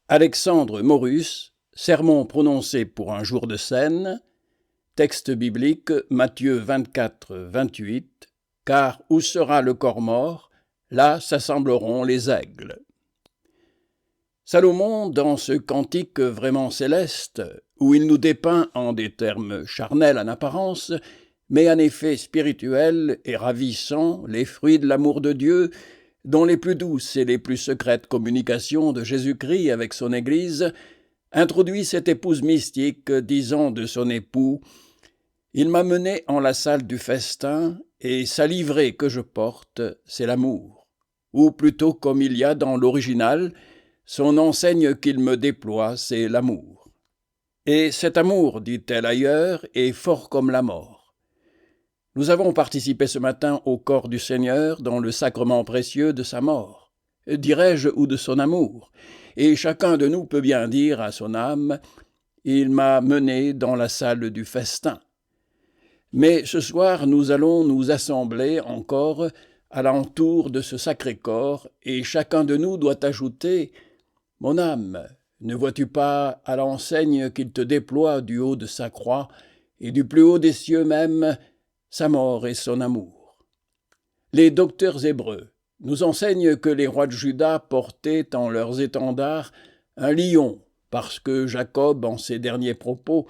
Alexandre Maurus, sermon prononcé pour un jour de scène, texte biblique Matthieu 24, 28, « Car où sera le corps mort, là s'assembleront les aigles. » Salomon, dans ce cantique vraiment céleste, où il nous dépeint en des termes charnels en apparence, mais en effet spirituels et ravissants les fruits de l'amour de Dieu, dont les plus douces et les plus secrètes communications de Jésus-Christ avec son Église, introduit cette épouse mystique disant de son époux « Il m'a mené en la salle du festin, et sa livrée que je porte, c'est l'amour. » Ou plutôt comme il y a dans l'original, son enseigne qu'il me déploie, c'est l'amour. Et cet amour, dit-elle ailleurs, est fort comme la mort. Nous avons participé ce matin au corps du Seigneur dans le sacrement précieux de sa mort, dirais-je, ou de son amour, et chacun de nous peut bien dire à son âme « Il m'a mené dans la salle du festin ». Mais ce soir, nous allons nous assembler encore à l'entour de ce sacré corps, et chacun de nous doit ajouter « Mon âme, ne vois-tu pas à l'enseigne qu'il te déploie du haut de sa croix, et du plus haut des cieux même, sa mort et son amour ?» Les docteurs hébreux nous enseignent que les rois de Juda portaient en leurs étendards un lion, parce que Jacob, en ses derniers propos,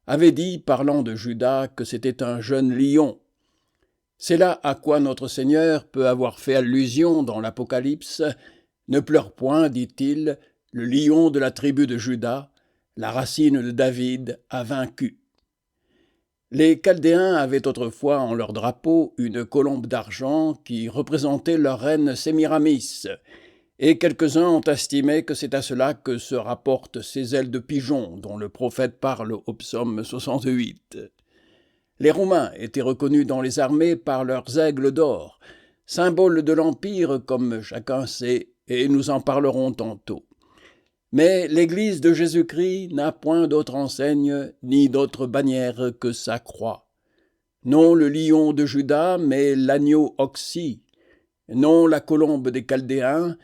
avait dit, parlant de Juda, que c'était un jeune lion. C'est là à quoi notre Seigneur peut avoir fait allusion dans l'Apocalypse. « Ne pleure point, dit-il, le lion de la tribu de Juda, la racine de David a vaincu. » Les Chaldéens avaient autrefois en leur drapeau une colombe d'argent qui représentait leur reine Sémiramis, et quelques-uns ont estimé que c'est à cela que se rapportent ces ailes de pigeon dont le prophète parle au psaume 68. Les Romains étaient reconnus dans les armées par leurs aigles d'or, symbole de l'Empire comme chacun sait, et nous en parlerons tantôt. Mais l'Église de Jésus-Christ n'a point d'autre enseigne ni d'autre bannière que sa croix. Non le lion de Juda, mais l'agneau oxy. Non la colombe des Chaldéens,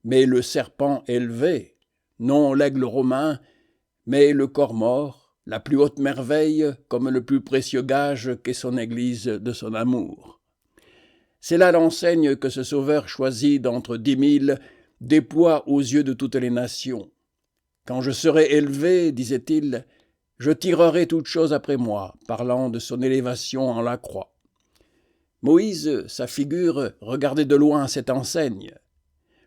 mais le serpent élevé. Non l'aigle romain, mais le corps mort, la plus haute merveille, comme le plus précieux gage qu'est son Église de son amour. C'est là l'enseigne que ce Sauveur choisi d'entre 10 000 déploie aux yeux de toutes les nations. Quand je serai élevé, disait-il, je tirerai toutes choses après moi, parlant de son élévation en la croix. Moïse, sa figure, regardait de loin cette enseigne.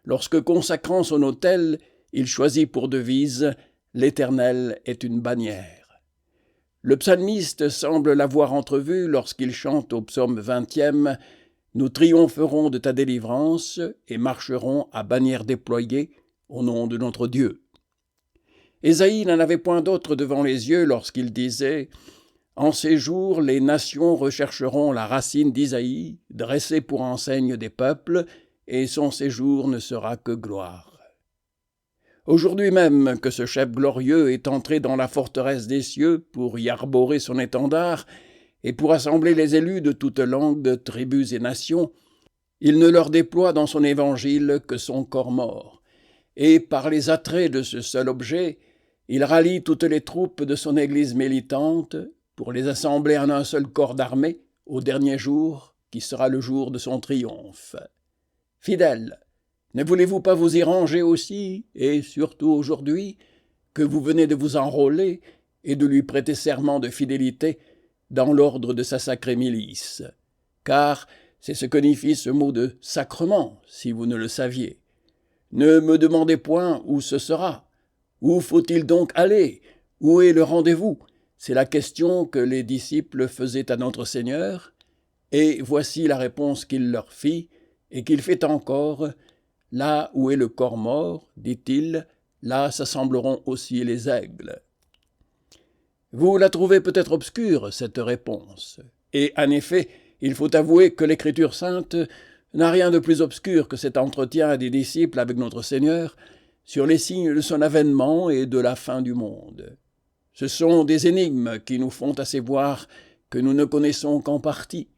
Lorsque, consacrant son autel, il choisit pour devise « L'Éternel est une bannière ». Le psalmiste semble l'avoir entrevue lorsqu'il chante au psaume 20e « Nous triompherons de ta délivrance et marcherons à bannière déployée au nom de notre Dieu ». Ésaïe n'en avait point d'autre devant les yeux lorsqu'il disait « En ces jours, les nations rechercheront la racine d'Isaïe, dressée pour enseigne des peuples, et son séjour ne sera que gloire. » Aujourd'hui même que ce chef glorieux est entré dans la forteresse des cieux pour y arborer son étendard et pour assembler les élus de toutes langues, tribus et nations, il ne leur déploie dans son évangile que son corps mort. Et par les attraits de ce seul objet, il rallie toutes les troupes de son Église militante pour les assembler en un seul corps d'armée au dernier jour, qui sera le jour de son triomphe. Fidèles, ne voulez-vous pas vous y ranger aussi, et surtout aujourd'hui, que vous venez de vous enrôler et de lui prêter serment de fidélité dans l'ordre de sa sacrée milice? Car c'est ce que signifie ce mot de « sacrement », si vous ne le saviez. Ne me demandez point où ce sera. Où faut-il donc aller? Où est le rendez-vous? C'est la question que les disciples faisaient à notre Seigneur, et voici la réponse qu'il leur fit, et qu'il fait encore. Là où est le corps mort, dit-il, là s'assembleront aussi les aigles. Vous la trouvez peut-être obscure, cette réponse. Et en effet, il faut avouer que l'Écriture sainte n'a rien de plus obscur que cet entretien des disciples avec notre Seigneur sur les signes de son avènement et de la fin du monde. Ce sont des énigmes qui nous font assez voir que nous ne connaissons qu'en partie.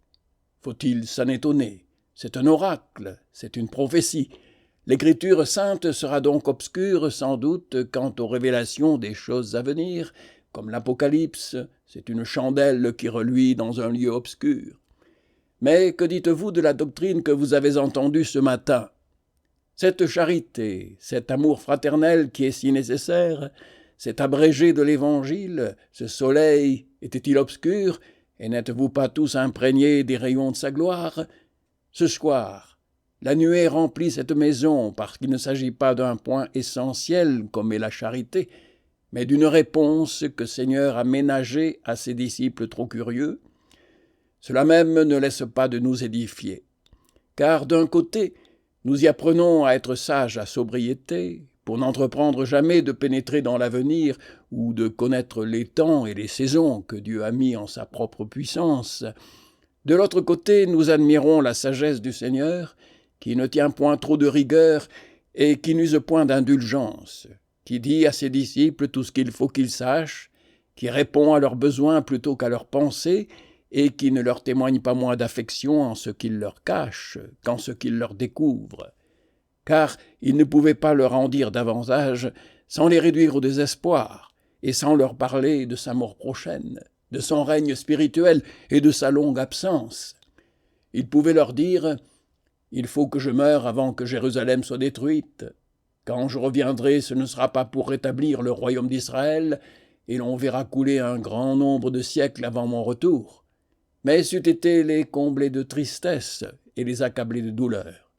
Faut-il s'en étonner? C'est un oracle, c'est une prophétie. L'Écriture sainte sera donc obscure sans doute quant aux révélations des choses à venir, comme l'Apocalypse, c'est une chandelle qui reluit dans un lieu obscur. Mais que dites-vous de la doctrine que vous avez entendue ce matin? Cette charité, cet amour fraternel qui est si nécessaire, cet abrégé de l'Évangile, ce soleil, était-il obscur, et n'êtes-vous pas tous imprégnés des rayons de sa gloire? Ce soir, la nuée remplit cette maison parce qu'il ne s'agit pas d'un point essentiel comme est la charité, mais d'une réponse que Seigneur a ménagée à ses disciples trop curieux. Cela même ne laisse pas de nous édifier, car d'un côté, nous y apprenons à être sages à sobriété, pour n'entreprendre jamais de pénétrer dans l'avenir ou de connaître les temps et les saisons que Dieu a mis en sa propre puissance. De l'autre côté, nous admirons la sagesse du Seigneur, qui ne tient point trop de rigueur et qui n'use point d'indulgence, qui dit à ses disciples tout ce qu'il faut qu'ils sachent, qui répond à leurs besoins plutôt qu'à leurs pensées, et qui ne leur témoigne pas moins d'affection en ce qu'il leur cache qu'en ce qu'il leur découvre. Car il ne pouvait pas leur en dire davantage sans les réduire au désespoir, et sans leur parler de sa mort prochaine, de son règne spirituel et de sa longue absence. Il pouvait leur dire « Il faut que je meure avant que Jérusalem soit détruite. Quand je reviendrai, ce ne sera pas pour rétablir le royaume d'Israël, et l'on verra couler un grand nombre de siècles avant mon retour. Mais c'eût été les combler de tristesse et les accabler de douleur.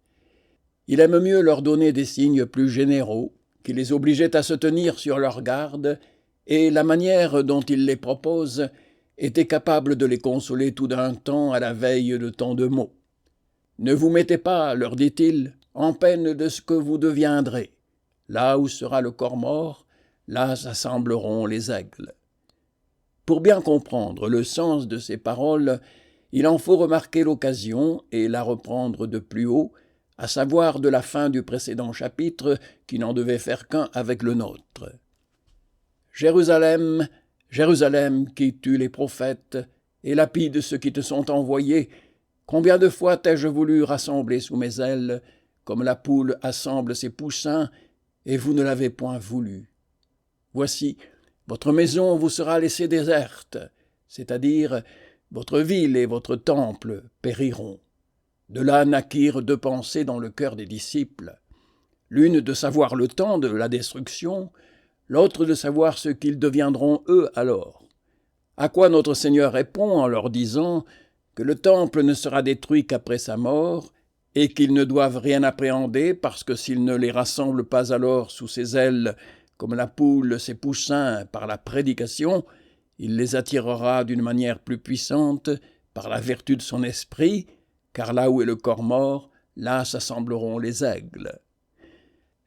Il aime mieux leur donner des signes plus généraux, qui les obligeaient à se tenir sur leur garde, et la manière dont il les propose était capable de les consoler tout d'un temps à la veille de tant de maux. Ne vous mettez pas, leur dit-il, en peine de ce que vous deviendrez. Là où sera le corps mort, là s'assembleront les aigles. Pour bien comprendre le sens de ces paroles, il en faut remarquer l'occasion et la reprendre de plus haut, à savoir de la fin du précédent chapitre qui n'en devait faire qu'un avec le nôtre. « Jérusalem, Jérusalem, qui tue les prophètes et lapide ceux qui te sont envoyés, combien de fois t'ai-je voulu rassembler sous mes ailes, comme la poule assemble ses poussins, et vous ne l'avez point voulu. Voici, votre maison vous sera laissée déserte, c'est-à-dire votre ville et votre temple périront. » De là naquirent deux pensées dans le cœur des disciples, l'une de savoir le temps de la destruction, l'autre de savoir ce qu'ils deviendront eux alors. À quoi notre Seigneur répond en leur disant que le temple ne sera détruit qu'après sa mort, et qu'ils ne doivent rien appréhender parce que s'il ne les rassemble pas alors sous ses ailes, comme la poule ses poussins par la prédication, il les attirera d'une manière plus puissante par la vertu de son esprit, car là où est le corps mort, là s'assembleront les aigles.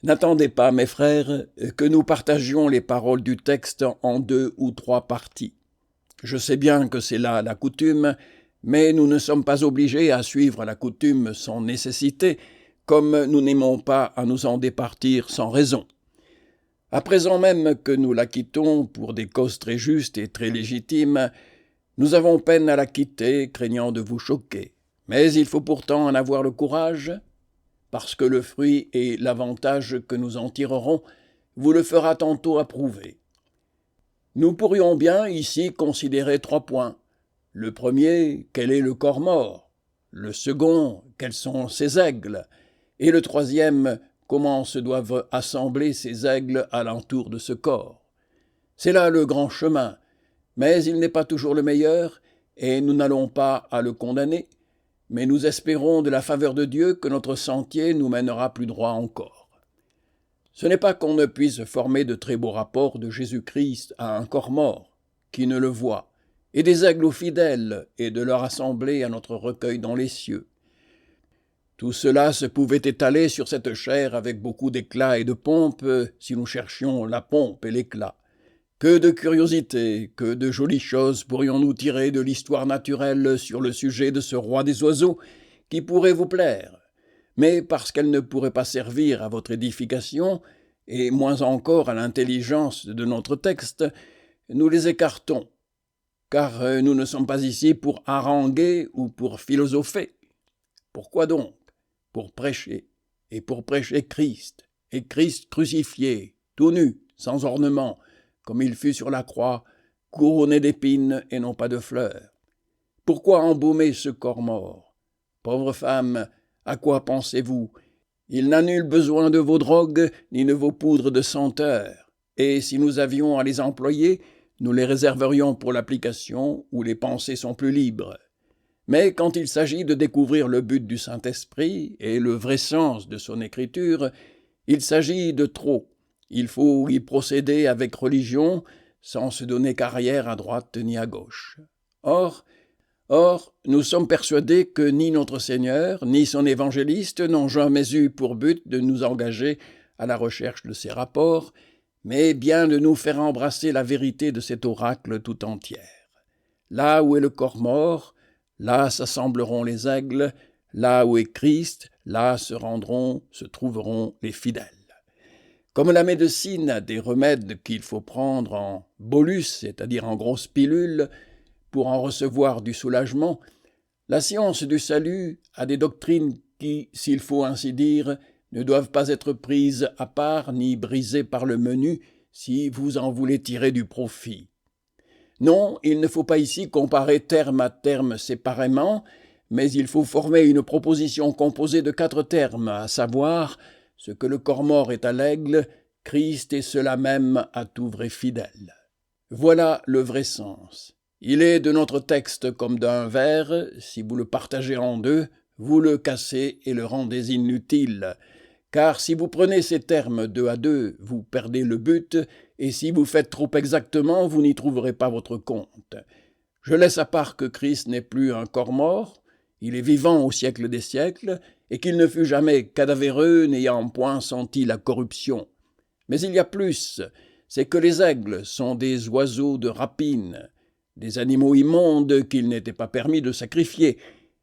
N'attendez pas, mes frères, que nous partagions les paroles du texte en 2 ou 3 parties. Je sais bien que c'est là la coutume, mais nous ne sommes pas obligés à suivre la coutume sans nécessité, comme nous n'aimons pas à nous en départir sans raison. À présent même que nous la quittons pour des causes très justes et très légitimes, nous avons peine à la quitter, craignant de vous choquer. Mais il faut pourtant en avoir le courage, parce que le fruit et l'avantage que nous en tirerons vous le fera tantôt approuver. Nous pourrions bien ici considérer 3 points. Le premier, quel est le corps mort? Le second, quels sont ces aigles? Et le troisième, comment se doivent assembler ces aigles alentour de ce corps? C'est là le grand chemin, mais il n'est pas toujours le meilleur, et nous n'allons pas à le condamner, mais nous espérons de la faveur de Dieu que notre sentier nous mènera plus droit encore. Ce n'est pas qu'on ne puisse former de très beaux rapports de Jésus-Christ à un corps mort, qui ne le voit, et des aigles aux fidèles, et de leur assembler à notre recueil dans les cieux. Tout cela se pouvait étaler sur cette chair avec beaucoup d'éclat et de pompe, si nous cherchions la pompe et l'éclat. Que de curiosités, que de jolies choses pourrions-nous tirer de l'histoire naturelle sur le sujet de ce roi des oiseaux qui pourrait vous plaire, mais parce qu'elle ne pourrait pas servir à votre édification, et moins encore à l'intelligence de notre texte, nous les écartons, car nous ne sommes pas ici pour haranguer ou pour philosopher. Pourquoi donc? Pour prêcher. et pour prêcher Christ, et Christ crucifié, tout nu, sans ornement, comme il fut sur la croix, couronné d'épines et non pas de fleurs. Pourquoi embaumer ce corps mort? Pauvre femme, à quoi pensez-vous? Il n'a nul besoin de vos drogues, ni de vos poudres de senteur, et si nous avions à les employer, nous les réserverions pour l'application où les pensées sont plus libres. Mais quand il s'agit de découvrir le but du Saint-Esprit et le vrai sens de son écriture, il s'agit de trop. Il faut y procéder avec religion, sans se donner carrière à droite ni à gauche. Or, nous sommes persuadés que ni notre Seigneur, ni son évangéliste n'ont jamais eu pour but de nous engager à la recherche de ces rapports, mais bien de nous faire embrasser la vérité de cet oracle tout entière. Là où est le corps mort, là s'assembleront les aigles, là où est Christ, là se trouveront les fidèles. Comme la médecine a des remèdes qu'il faut prendre en bolus, c'est-à-dire en grosses pilules, pour en recevoir du soulagement, la science du salut a des doctrines qui, s'il faut ainsi dire, ne doivent pas être prises à part ni brisées par le menu si vous en voulez tirer du profit. Non, il ne faut pas ici comparer terme à terme séparément, mais il faut former une proposition composée de 4 termes, à savoir ce que le corps mort est à l'aigle, Christ est cela même à tout vrai fidèle. Voilà le vrai sens. Il est de notre texte comme d'un verre, si vous le partagez en deux, vous le cassez et le rendez inutile, car si vous prenez ces termes 2 à 2, vous perdez le but, et si vous faites trop exactement, vous n'y trouverez pas votre compte. Je laisse à part que Christ n'est plus un corps mort, il est vivant au siècle des siècles, et qu'il ne fut jamais cadavéreux, n'ayant point senti la corruption. Mais il y a plus, c'est que les aigles sont des oiseaux de rapine, des animaux immondes qu'il n'était pas permis de sacrifier.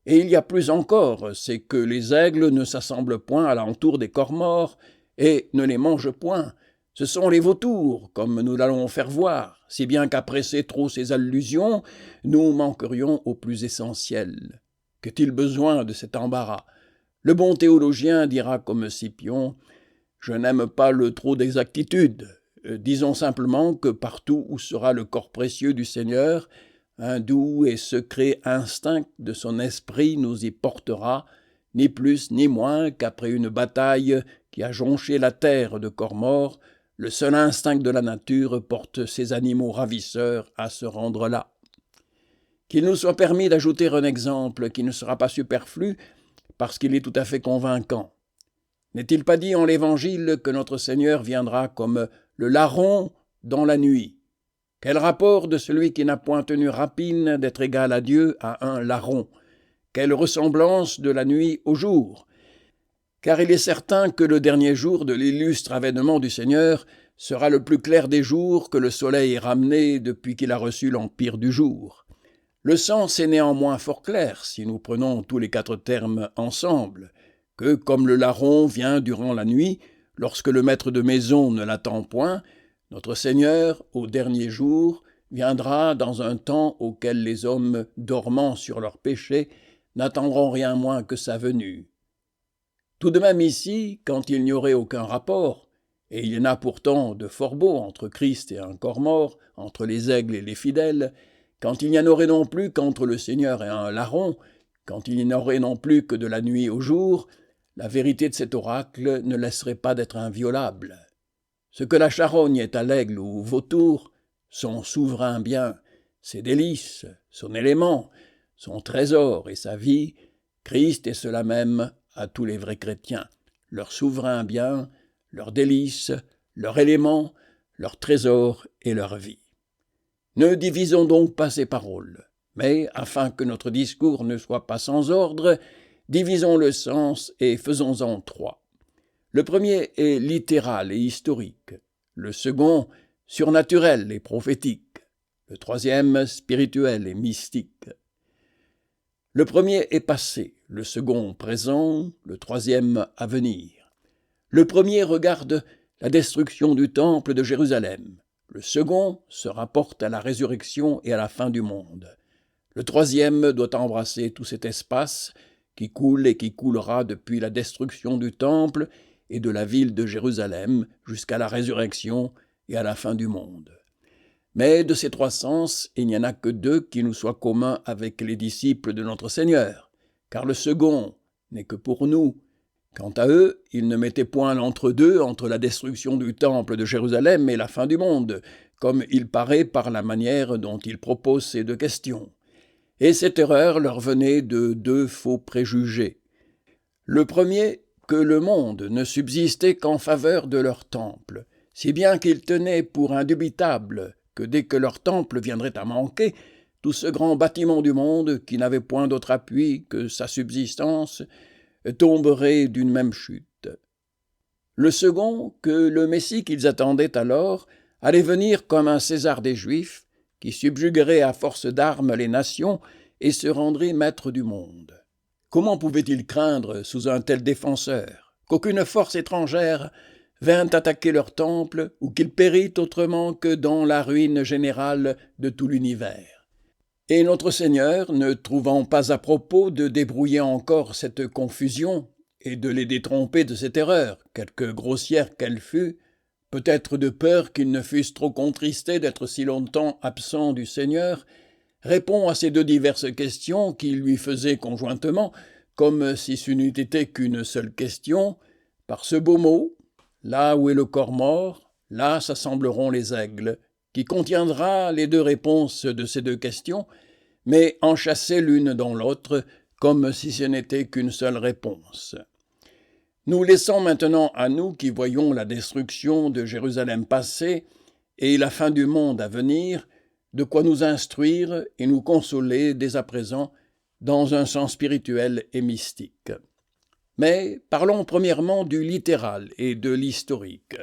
Et il y a plus encore, c'est que les aigles ne s'assemblent point à l'entour des corps morts et ne les mangent point. Ce sont les vautours, comme nous l'allons faire voir, si bien qu'après trop ces allusions, nous manquerions au plus essentiel. Qu'est-il besoin de cet embarras? Le bon théologien dira comme Scipion « Je n'aime pas le trop d'exactitude. Disons simplement que partout où sera le corps précieux du Seigneur, un doux et secret instinct de son esprit nous y portera, ni plus ni moins qu'après une bataille qui a jonché la terre de corps morts, le seul instinct de la nature porte ces animaux ravisseurs à se rendre là. Qu'il nous soit permis d'ajouter un exemple qui ne sera pas superflu, parce qu'il est tout à fait convaincant. N'est-il pas dit en l'Évangile que notre Seigneur viendra comme le larron dans la nuit? Quel rapport de celui qui n'a point tenu rapine d'être égal à Dieu à un larron? Quelle ressemblance de la nuit au jour? Car il est certain que le dernier jour de l'illustre avènement du Seigneur sera le plus clair des jours que le soleil ait ramené depuis qu'il a reçu l'empire du jour. Le sens est néanmoins fort clair si nous prenons tous les 4 termes ensemble, que comme le larron vient durant la nuit, lorsque le maître de maison ne l'attend point, notre Seigneur, au dernier jour, viendra dans un temps auquel les hommes, dormant sur leurs péchés, n'attendront rien moins que sa venue. Tout de même ici, quand il n'y aurait aucun rapport, et il y en a pourtant de fort beaux entre Christ et un corps mort, entre les aigles et les fidèles, quand il n'y en aurait non plus qu'entre le Seigneur et un larron, quand il n'y en aurait non plus que de la nuit au jour, la vérité de cet oracle ne laisserait pas d'être inviolable. Ce que la charogne est à l'aigle ou au vautour, son souverain bien, ses délices, son élément, son trésor et sa vie, Christ est cela même à tous les vrais chrétiens, leur souverain bien, leur délice, leur élément, leur trésor et leur vie. Ne divisons donc pas ces paroles, mais, afin que notre discours ne soit pas sans ordre, divisons le sens et faisons-en 3. Le premier est littéral et historique, le second surnaturel et prophétique, le troisième spirituel et mystique. Le premier est passé, le second présent, le troisième à venir. Le premier regarde la destruction du temple de Jérusalem, le second se rapporte à la résurrection et à la fin du monde. Le troisième doit embrasser tout cet espace qui coule et qui coulera depuis la destruction du temple et de la ville de Jérusalem jusqu'à la résurrection et à la fin du monde. Mais de ces trois sens, il n'y en a que deux qui nous soient communs avec les disciples de notre Seigneur, car le second n'est que pour nous. Quant à eux, ils ne mettaient point l'entre-deux entre la destruction du temple de Jérusalem et la fin du monde, comme il paraît par la manière dont ils proposent ces deux questions. Et cette erreur leur venait de deux faux préjugés. Le premier, que le monde ne subsistait qu'en faveur de leur temple, si bien qu'ils tenaient pour indubitable que dès que leur temple viendrait à manquer, tout ce grand bâtiment du monde, qui n'avait point d'autre appui que sa subsistance, tomberait d'une même chute. Le second, que le Messie qu'ils attendaient alors allait venir comme un César des Juifs, qui subjuguerait à force d'armes les nations et se rendrait maître du monde. Comment pouvaient-ils craindre, sous un tel défenseur, qu'aucune force étrangère vint attaquer leur temple ou qu'il pérît autrement que dans la ruine générale de tout l'univers? Et notre Seigneur, ne trouvant pas à propos de débrouiller encore cette confusion et de les détromper de cette erreur, quelque grossière qu'elle fût, peut-être de peur qu'ils ne fussent trop contristés d'être si longtemps absents du Seigneur, répond à ces deux diverses questions qu'il lui faisait conjointement, comme si ce n'eût été qu'une seule question, par ce beau mot: là où est le corps mort, là s'assembleront les aigles, qui contiendra les deux réponses de ces deux questions, mais enchâssées l'une dans l'autre, comme si ce n'était qu'une seule réponse. Nous laissons maintenant à nous qui voyons la destruction de Jérusalem passée et la fin du monde à venir, de quoi nous instruire et nous consoler dès à présent dans un sens spirituel et mystique. Mais parlons premièrement du littéral et de l'historique.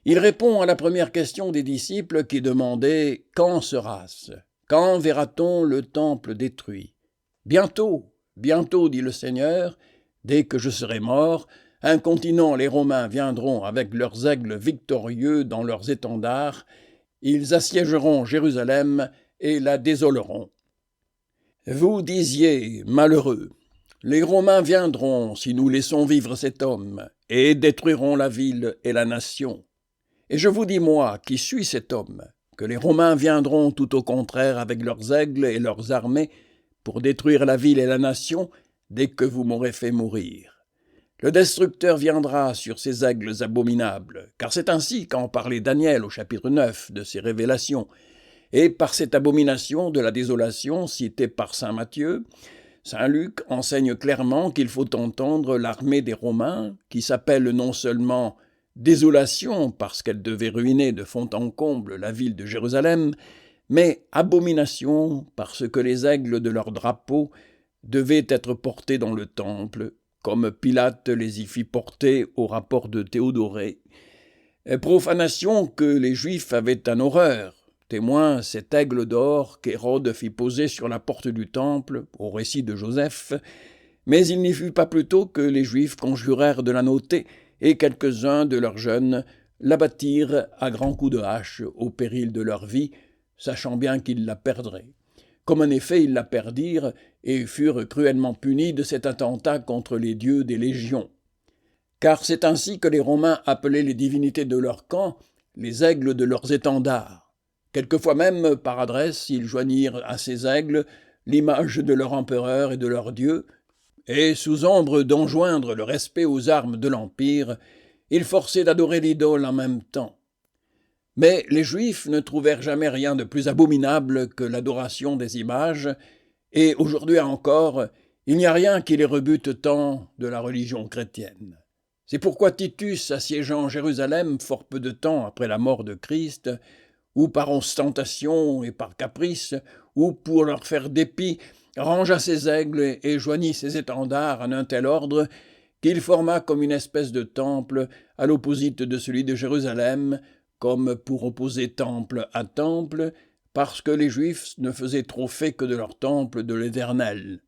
Il répond à la première question des disciples qui demandaient « Quand sera-ce ? Quand verra-t-on le temple détruit ? » « Bientôt, bientôt, dit le Seigneur, dès que je serai mort, incontinent les Romains viendront avec leurs aigles victorieux dans leurs étendards, ils assiégeront Jérusalem et la désoleront. Vous disiez, malheureux, les Romains viendront si nous laissons vivre cet homme, et détruiront la ville et la nation. Et je vous dis, moi, qui suis cet homme, que les Romains viendront tout au contraire avec leurs aigles et leurs armées pour détruire la ville et la nation dès que vous m'aurez fait mourir. Le destructeur viendra sur ces aigles abominables, car c'est ainsi qu'en parlait Daniel au chapitre 9 de ses révélations, et par cette abomination de la désolation citée par saint Matthieu, saint Luc enseigne clairement qu'il faut entendre l'armée des Romains, qui s'appelle non seulement désolation parce qu'elle devait ruiner de fond en comble la ville de Jérusalem, mais abomination parce que les aigles de leur drapeau devaient être portés dans le temple, comme Pilate les y fit porter au rapport de Théodorée. Profanation que les Juifs avaient en horreur, témoin cet aigle d'or qu'Hérode fit poser sur la porte du temple, au récit de Joseph, mais il n'y fut pas plus tôt que les Juifs conjurèrent de la noter, et quelques-uns de leurs jeunes l'abattirent à grands coups de hache au péril de leur vie, sachant bien qu'ils la perdraient. Comme en effet ils la perdirent et furent cruellement punis de cet attentat contre les dieux des légions. Car c'est ainsi que les Romains appelaient les divinités de leur camp les aigles de leurs étendards. Quelquefois même, par adresse, ils joignirent à ces aigles l'image de leur empereur et de leur dieu, et sous ombre d'enjoindre le respect aux armes de l'Empire, ils forçaient d'adorer l'idole en même temps. Mais les Juifs ne trouvèrent jamais rien de plus abominable que l'adoration des images, et aujourd'hui encore, il n'y a rien qui les rebute tant de la religion chrétienne. C'est pourquoi Titus, assiégeant Jérusalem fort peu de temps après la mort de Christ, ou par ostentation et par caprice, ou pour leur faire dépit, rangea ses aigles et joignit ses étendards en un tel ordre qu'il forma comme une espèce de temple à l'opposite de celui de Jérusalem, comme pour opposer temple à temple, parce que les Juifs ne faisaient trophée que de leur temple de l'Éternel.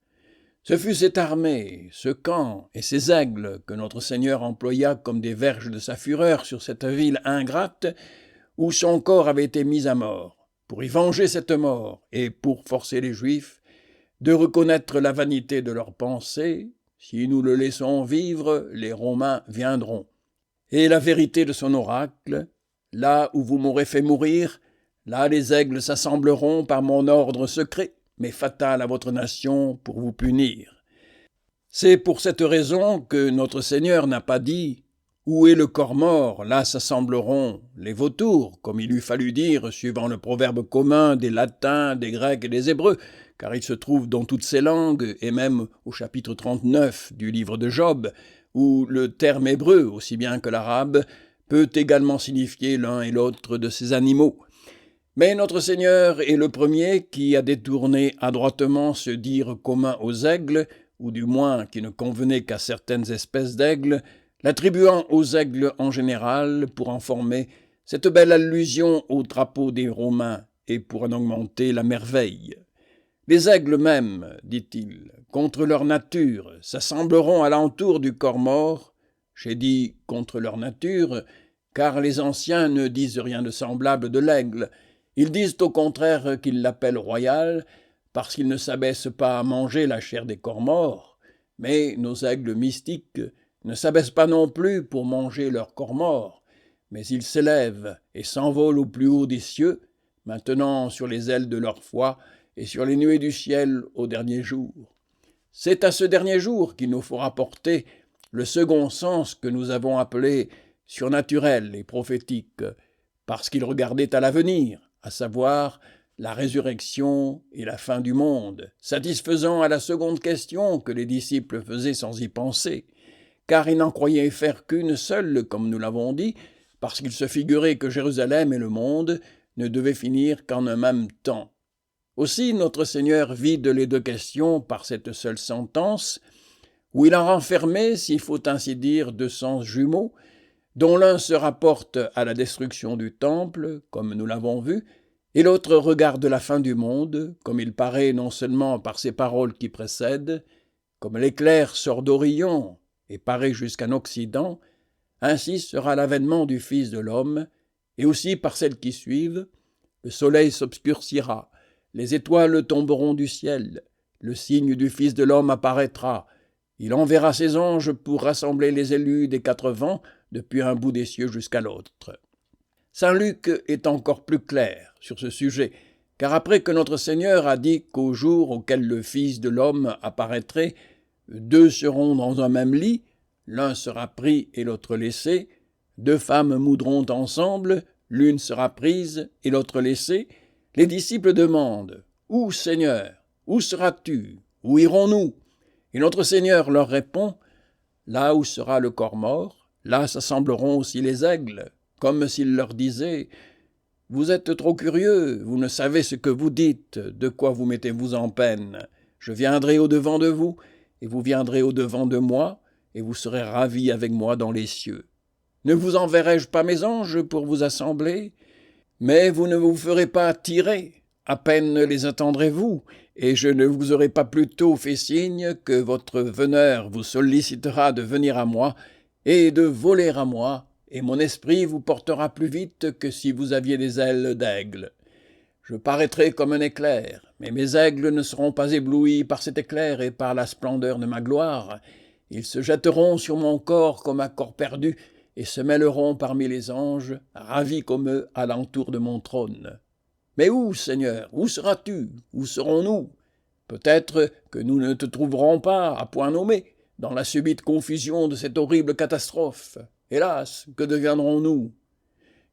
Ce fut cette armée, ce camp et ces aigles que notre Seigneur employa comme des verges de sa fureur sur cette ville ingrate, où son corps avait été mis à mort. Pour y venger cette mort et pour forcer les Juifs, de reconnaître la vanité de leurs pensées. Si nous le laissons vivre, les Romains viendront. Et la vérité de son oracle, là où vous m'aurez fait mourir, là les aigles s'assembleront par mon ordre secret, mais fatal à votre nation pour vous punir. C'est pour cette raison que notre Seigneur n'a pas dit « Où est le corps mort? Là s'assembleront les vautours », comme il eût fallu dire, suivant le proverbe commun des Latins, des Grecs et des Hébreux, car il se trouve dans toutes ces langues, et même au chapitre 39 du livre de Job, où le terme hébreu, aussi bien que l'arabe, peut également signifier l'un et l'autre de ces animaux. Mais notre Seigneur est le premier qui a détourné adroitement ce dire commun aux aigles, ou du moins qui ne convenait qu'à certaines espèces d'aigles, l'attribuant aux aigles en général pour en former cette belle allusion au drapeau des Romains et pour en augmenter la merveille. Les aigles même, dit-il, contre leur nature, s'assembleront alentour du corps mort. J'ai dit contre leur nature, car les anciens ne disent rien de semblable de l'aigle. Ils disent au contraire qu'ils l'appellent royal, parce qu'ils ne s'abaissent pas à manger la chair des corps morts. Mais nos aigles mystiques ne s'abaissent pas non plus pour manger leurs corps morts, mais ils s'élèvent et s'envolent au plus haut des cieux, maintenant sur les ailes de leur foi et sur les nuées du ciel au dernier jour. C'est à ce dernier jour qu'il nous faut rapporter le second sens que nous avons appelé surnaturel et prophétique, parce qu'il regardait à l'avenir, à savoir la résurrection et la fin du monde, satisfaisant à la seconde question que les disciples faisaient sans y penser, car ils n'en croyaient faire qu'une seule, comme nous l'avons dit, parce qu'ils se figuraient que Jérusalem et le monde ne devaient finir qu'en un même temps. Aussi notre Seigneur vide les deux questions par cette seule sentence, où il en renfermait, s'il faut ainsi dire, deux sens jumeaux, dont l'un se rapporte à la destruction du temple, comme nous l'avons vu, et l'autre regarde la fin du monde, comme il paraît non seulement par ces paroles qui précèdent, comme l'éclair sort d'Orion et paraît jusqu'en Occident, ainsi sera l'avènement du Fils de l'homme, et aussi par celles qui suivent, le soleil s'obscurcira, les étoiles tomberont du ciel, le signe du Fils de l'homme apparaîtra, il enverra ses anges pour rassembler les élus des quatre vents, depuis un bout des cieux jusqu'à l'autre. Saint Luc est encore plus clair sur ce sujet, car après que notre Seigneur a dit qu'au jour auquel le Fils de l'homme apparaîtrait, deux seront dans un même lit, l'un sera pris et l'autre laissé, deux femmes moudront ensemble, l'une sera prise et l'autre laissée, les disciples demandent « Où, Seigneur? Où seras-tu? Où irons-nous » Et notre Seigneur leur répond « Là où sera le corps mort, là s'assembleront aussi les aigles, comme s'il leur disait « Vous êtes trop curieux, vous ne savez ce que vous dites, de quoi vous mettez-vous en peine. Je viendrai au-devant de vous, et vous viendrez au-devant de moi, et vous serez ravis avec moi dans les cieux. Ne vous enverrai-je pas mes anges pour vous assembler? Mais vous ne vous ferez pas tirer, à peine les attendrez-vous, et je ne vous aurai pas plus tôt fait signe que votre veneur vous sollicitera de venir à moi et de voler à moi, et mon esprit vous portera plus vite que si vous aviez des ailes d'aigle. Je paraîtrai comme un éclair, mais mes aigles ne seront pas éblouis par cet éclair et par la splendeur de ma gloire. Ils se jetteront sur mon corps comme un corps perdu, et se mêleront parmi les anges, ravis comme eux alentour de mon trône. Mais où, Seigneur? Où seras-tu? Où serons-nous? Peut-être que nous ne te trouverons pas, à point nommé, dans la subite confusion de cette horrible catastrophe. Hélas, que deviendrons-nous?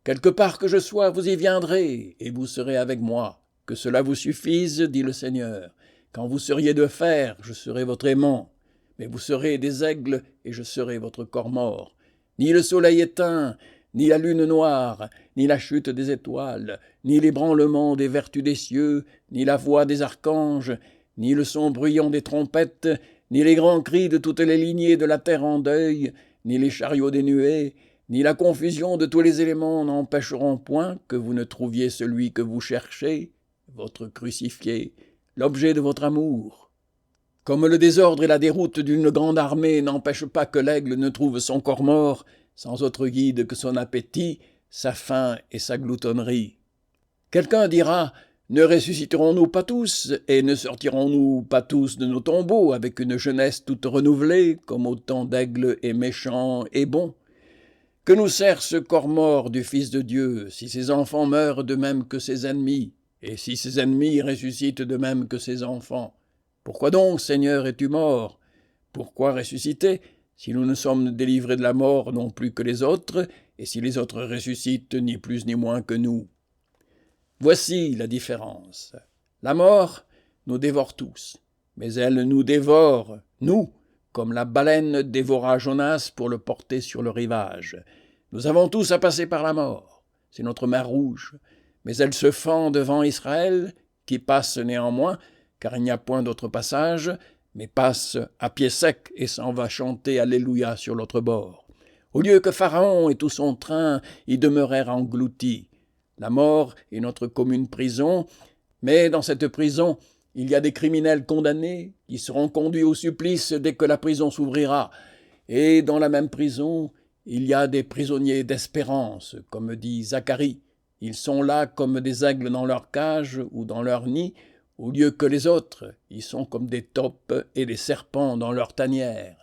Quelque part que je sois, vous y viendrez, et vous serez avec moi. Que cela vous suffise, dit le Seigneur. Quand vous seriez de fer, je serai votre aimant. Mais vous serez des aigles, et je serai votre corps mort. Ni le soleil éteint, ni la lune noire, ni la chute des étoiles, ni l'ébranlement des vertus des cieux, ni la voix des archanges, ni le son bruyant des trompettes, ni les grands cris de toutes les lignées de la terre en deuil, ni les chariots des nuées, ni la confusion de tous les éléments n'empêcheront point que vous ne trouviez celui que vous cherchez, votre crucifié, l'objet de votre amour. Comme le désordre et la déroute d'une grande armée n'empêchent pas que l'aigle ne trouve son corps mort, sans autre guide que son appétit, sa faim et sa gloutonnerie. Quelqu'un dira, Ne ressusciterons-nous pas tous, et ne sortirons-nous pas tous de nos tombeaux avec une jeunesse toute renouvelée, comme autant d'aigles et méchants et bons? Que nous sert ce corps mort du Fils de Dieu, si ses enfants meurent de même que ses ennemis, et si ses ennemis ressuscitent de même que ses enfants? Pourquoi donc, Seigneur, es-tu mort? Pourquoi ressusciter, si nous ne sommes délivrés de la mort non plus que les autres, et si les autres ressuscitent ni plus ni moins que nous? Voici la différence. La mort nous dévore tous, mais elle nous dévore, nous, comme la baleine dévora Jonas pour le porter sur le rivage. Nous avons tous à passer par la mort. C'est notre mer rouge. Mais elle se fend devant Israël, qui passe néanmoins, car il n'y a point d'autre passage, mais passe à pied sec et s'en va chanter Alléluia sur l'autre bord. Au lieu que Pharaon et tout son train y demeurèrent engloutis. La mort est notre commune prison, mais dans cette prison, il y a des criminels condamnés qui seront conduits au supplice dès que la prison s'ouvrira. Et dans la même prison, il y a des prisonniers d'espérance, comme dit Zacharie. Ils sont là comme des aigles dans leur cage ou dans leur nid, au lieu que les autres, ils sont comme des taupes et des serpents dans leur tanière.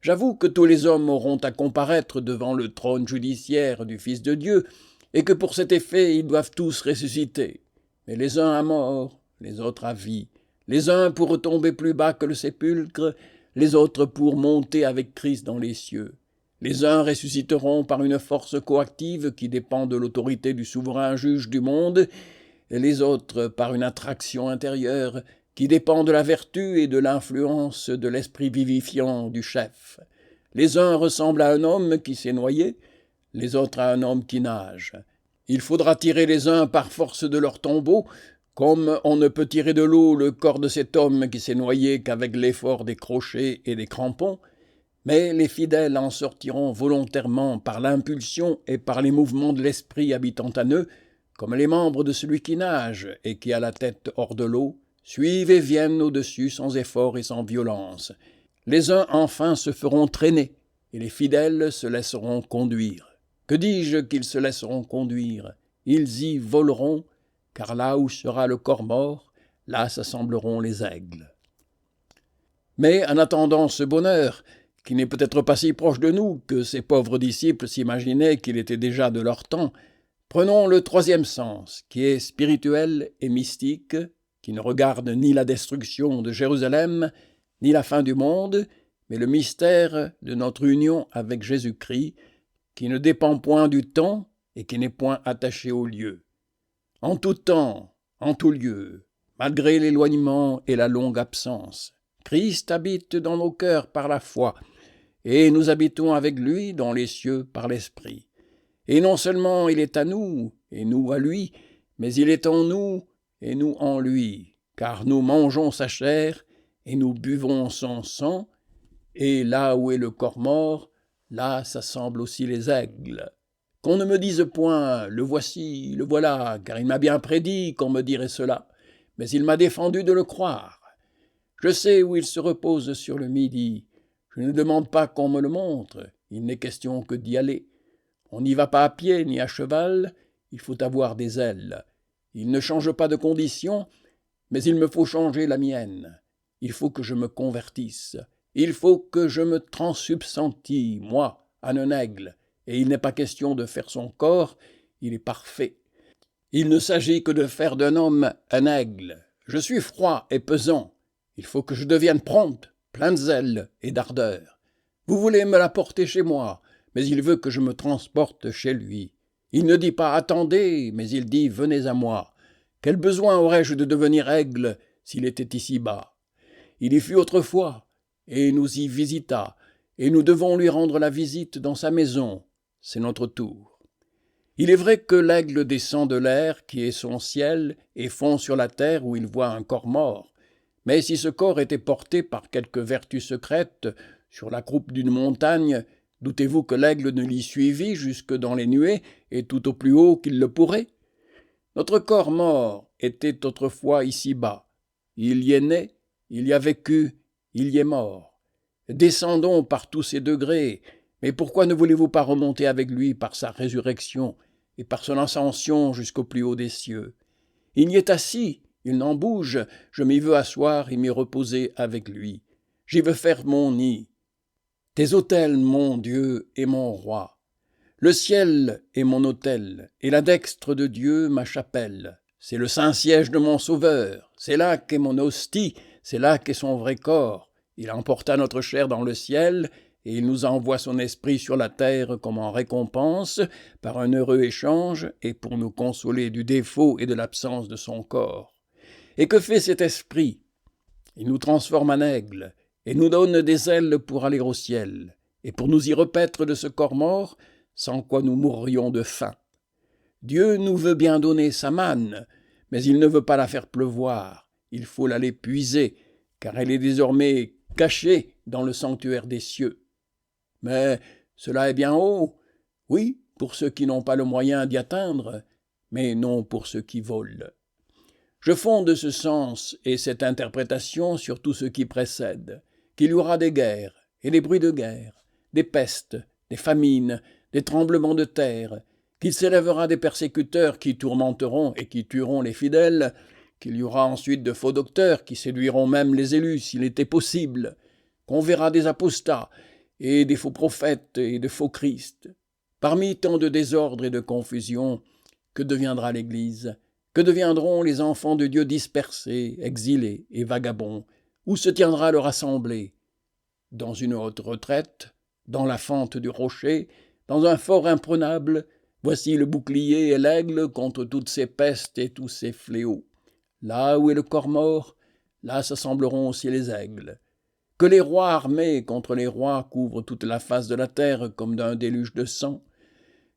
J'avoue que tous les hommes auront à comparaître devant le trône judiciaire du Fils de Dieu, et que pour cet effet ils doivent tous ressusciter, mais les uns à mort, les autres à vie, les uns pour retomber plus bas que le sépulcre, les autres pour monter avec Christ dans les cieux. Les uns ressusciteront par une force coactive qui dépend de l'autorité du souverain juge du monde, et les autres par une attraction intérieure qui dépend de la vertu et de l'influence de l'esprit vivifiant du chef. Les uns ressemblent à un homme qui s'est noyé, les autres à un homme qui nage. Il faudra tirer les uns par force de leur tombeau, comme on ne peut tirer de l'eau le corps de cet homme qui s'est noyé qu'avec l'effort des crochets et des crampons, mais les fidèles en sortiront volontairement par l'impulsion et par les mouvements de l'esprit habitant en eux, comme les membres de celui qui nage et qui a la tête hors de l'eau, suivent et viennent au-dessus sans effort et sans violence. Les uns enfin se feront traîner, et les fidèles se laisseront conduire. Que dis-je qu'ils se laisseront conduire? Ils y voleront, car là où sera le corps mort, là s'assembleront les aigles. Mais en attendant ce bonheur, qui n'est peut-être pas si proche de nous que ces pauvres disciples s'imaginaient qu'il était déjà de leur temps, prenons le troisième sens, qui est spirituel et mystique, qui ne regarde ni la destruction de Jérusalem, ni la fin du monde, mais le mystère de notre union avec Jésus-Christ, qui ne dépend point du temps et qui n'est point attaché au lieu. En tout temps, en tout lieu, malgré l'éloignement et la longue absence, Christ habite dans nos cœurs par la foi, et nous habitons avec lui dans les cieux par l'Esprit. Et non seulement il est à nous, et nous à lui, mais il est en nous, et nous en lui, car nous mangeons sa chair, et nous buvons son sang, et là où est le corps mort, là s'assemblent aussi les aigles. Qu'on ne me dise point « le voici, le voilà », car il m'a bien prédit qu'on me dirait cela, mais il m'a défendu de le croire. Je sais où il se repose sur le midi. Je ne demande pas qu'on me le montre, il n'est question que d'y aller. On n'y va pas à pied ni à cheval, il faut avoir des ailes. Il ne change pas de condition, mais il me faut changer la mienne. Il faut que je me convertisse. Il faut que je me transsubstantie, moi, en un aigle, et il n'est pas question de faire son corps, il est parfait. Il ne s'agit que de faire d'un homme un aigle. Je suis froid et pesant. Il faut que je devienne prompte, plein de zèle et d'ardeur. Vous voulez me la porter chez moi, mais il veut que je me transporte chez lui. Il ne dit pas « attendez », mais il dit « venez à moi ». Quel besoin aurais-je de devenir aigle s'il était ici-bas? Il y fut autrefois, et nous y visita, et nous devons lui rendre la visite dans sa maison. C'est notre tour. Il est vrai que l'aigle descend de l'air qui est son ciel et fond sur la terre où il voit un corps mort. Mais si ce corps était porté par quelque vertu secrète sur la croupe d'une montagne, doutez-vous que l'aigle ne l'y suivît jusque dans les nuées et tout au plus haut qu'il le pourrait? Notre corps mort était autrefois ici-bas. Il y est né, il y a vécu, il y est mort. Descendons par tous ces degrés, mais pourquoi ne voulez-vous pas remonter avec lui par sa résurrection et par son ascension jusqu'au plus haut des cieux? Il y est assis, il n'en bouge, je m'y veux asseoir et m'y reposer avec lui. J'y veux faire mon nid. Tes autels, mon Dieu et mon roi. Le ciel est mon autel, et la dextre de Dieu ma chapelle. C'est le saint siège de mon Sauveur, c'est là qu'est mon hostie, c'est là qu'est son vrai corps. Il emporta notre chair dans le ciel, et il nous envoie son esprit sur la terre comme en récompense, par un heureux échange, et pour nous consoler du défaut et de l'absence de son corps. Et que fait cet esprit? Il nous transforme en aigle, et nous donne des ailes pour aller au ciel, et pour nous y repaître de ce corps mort, sans quoi nous mourrions de faim. Dieu nous veut bien donner sa manne, mais il ne veut pas la faire pleuvoir, il faut l'aller puiser, car elle est désormais cachée dans le sanctuaire des cieux. Mais cela est bien haut, oui, pour ceux qui n'ont pas le moyen d'y atteindre, mais non pour ceux qui volent. Je fonde ce sens et cette interprétation sur tout ce qui précède, qu'il y aura des guerres et des bruits de guerre, des pestes, des famines, des tremblements de terre, qu'il s'élèvera des persécuteurs qui tourmenteront et qui tueront les fidèles, qu'il y aura ensuite de faux docteurs qui séduiront même les élus s'il était possible, qu'on verra des apostats et des faux prophètes et de faux Christ. Parmi tant de désordre et de confusion, que deviendra l'Église? Que deviendront les enfants de Dieu dispersés, exilés et vagabonds? Où se tiendra leur assemblée? Dans une haute retraite, dans la fente du rocher, dans un fort imprenable, voici le bouclier et l'aigle contre toutes ces pestes et tous ces fléaux. Là où est le corps mort, là s'assembleront aussi les aigles. Que les rois armés contre les rois couvrent toute la face de la terre comme d'un déluge de sang.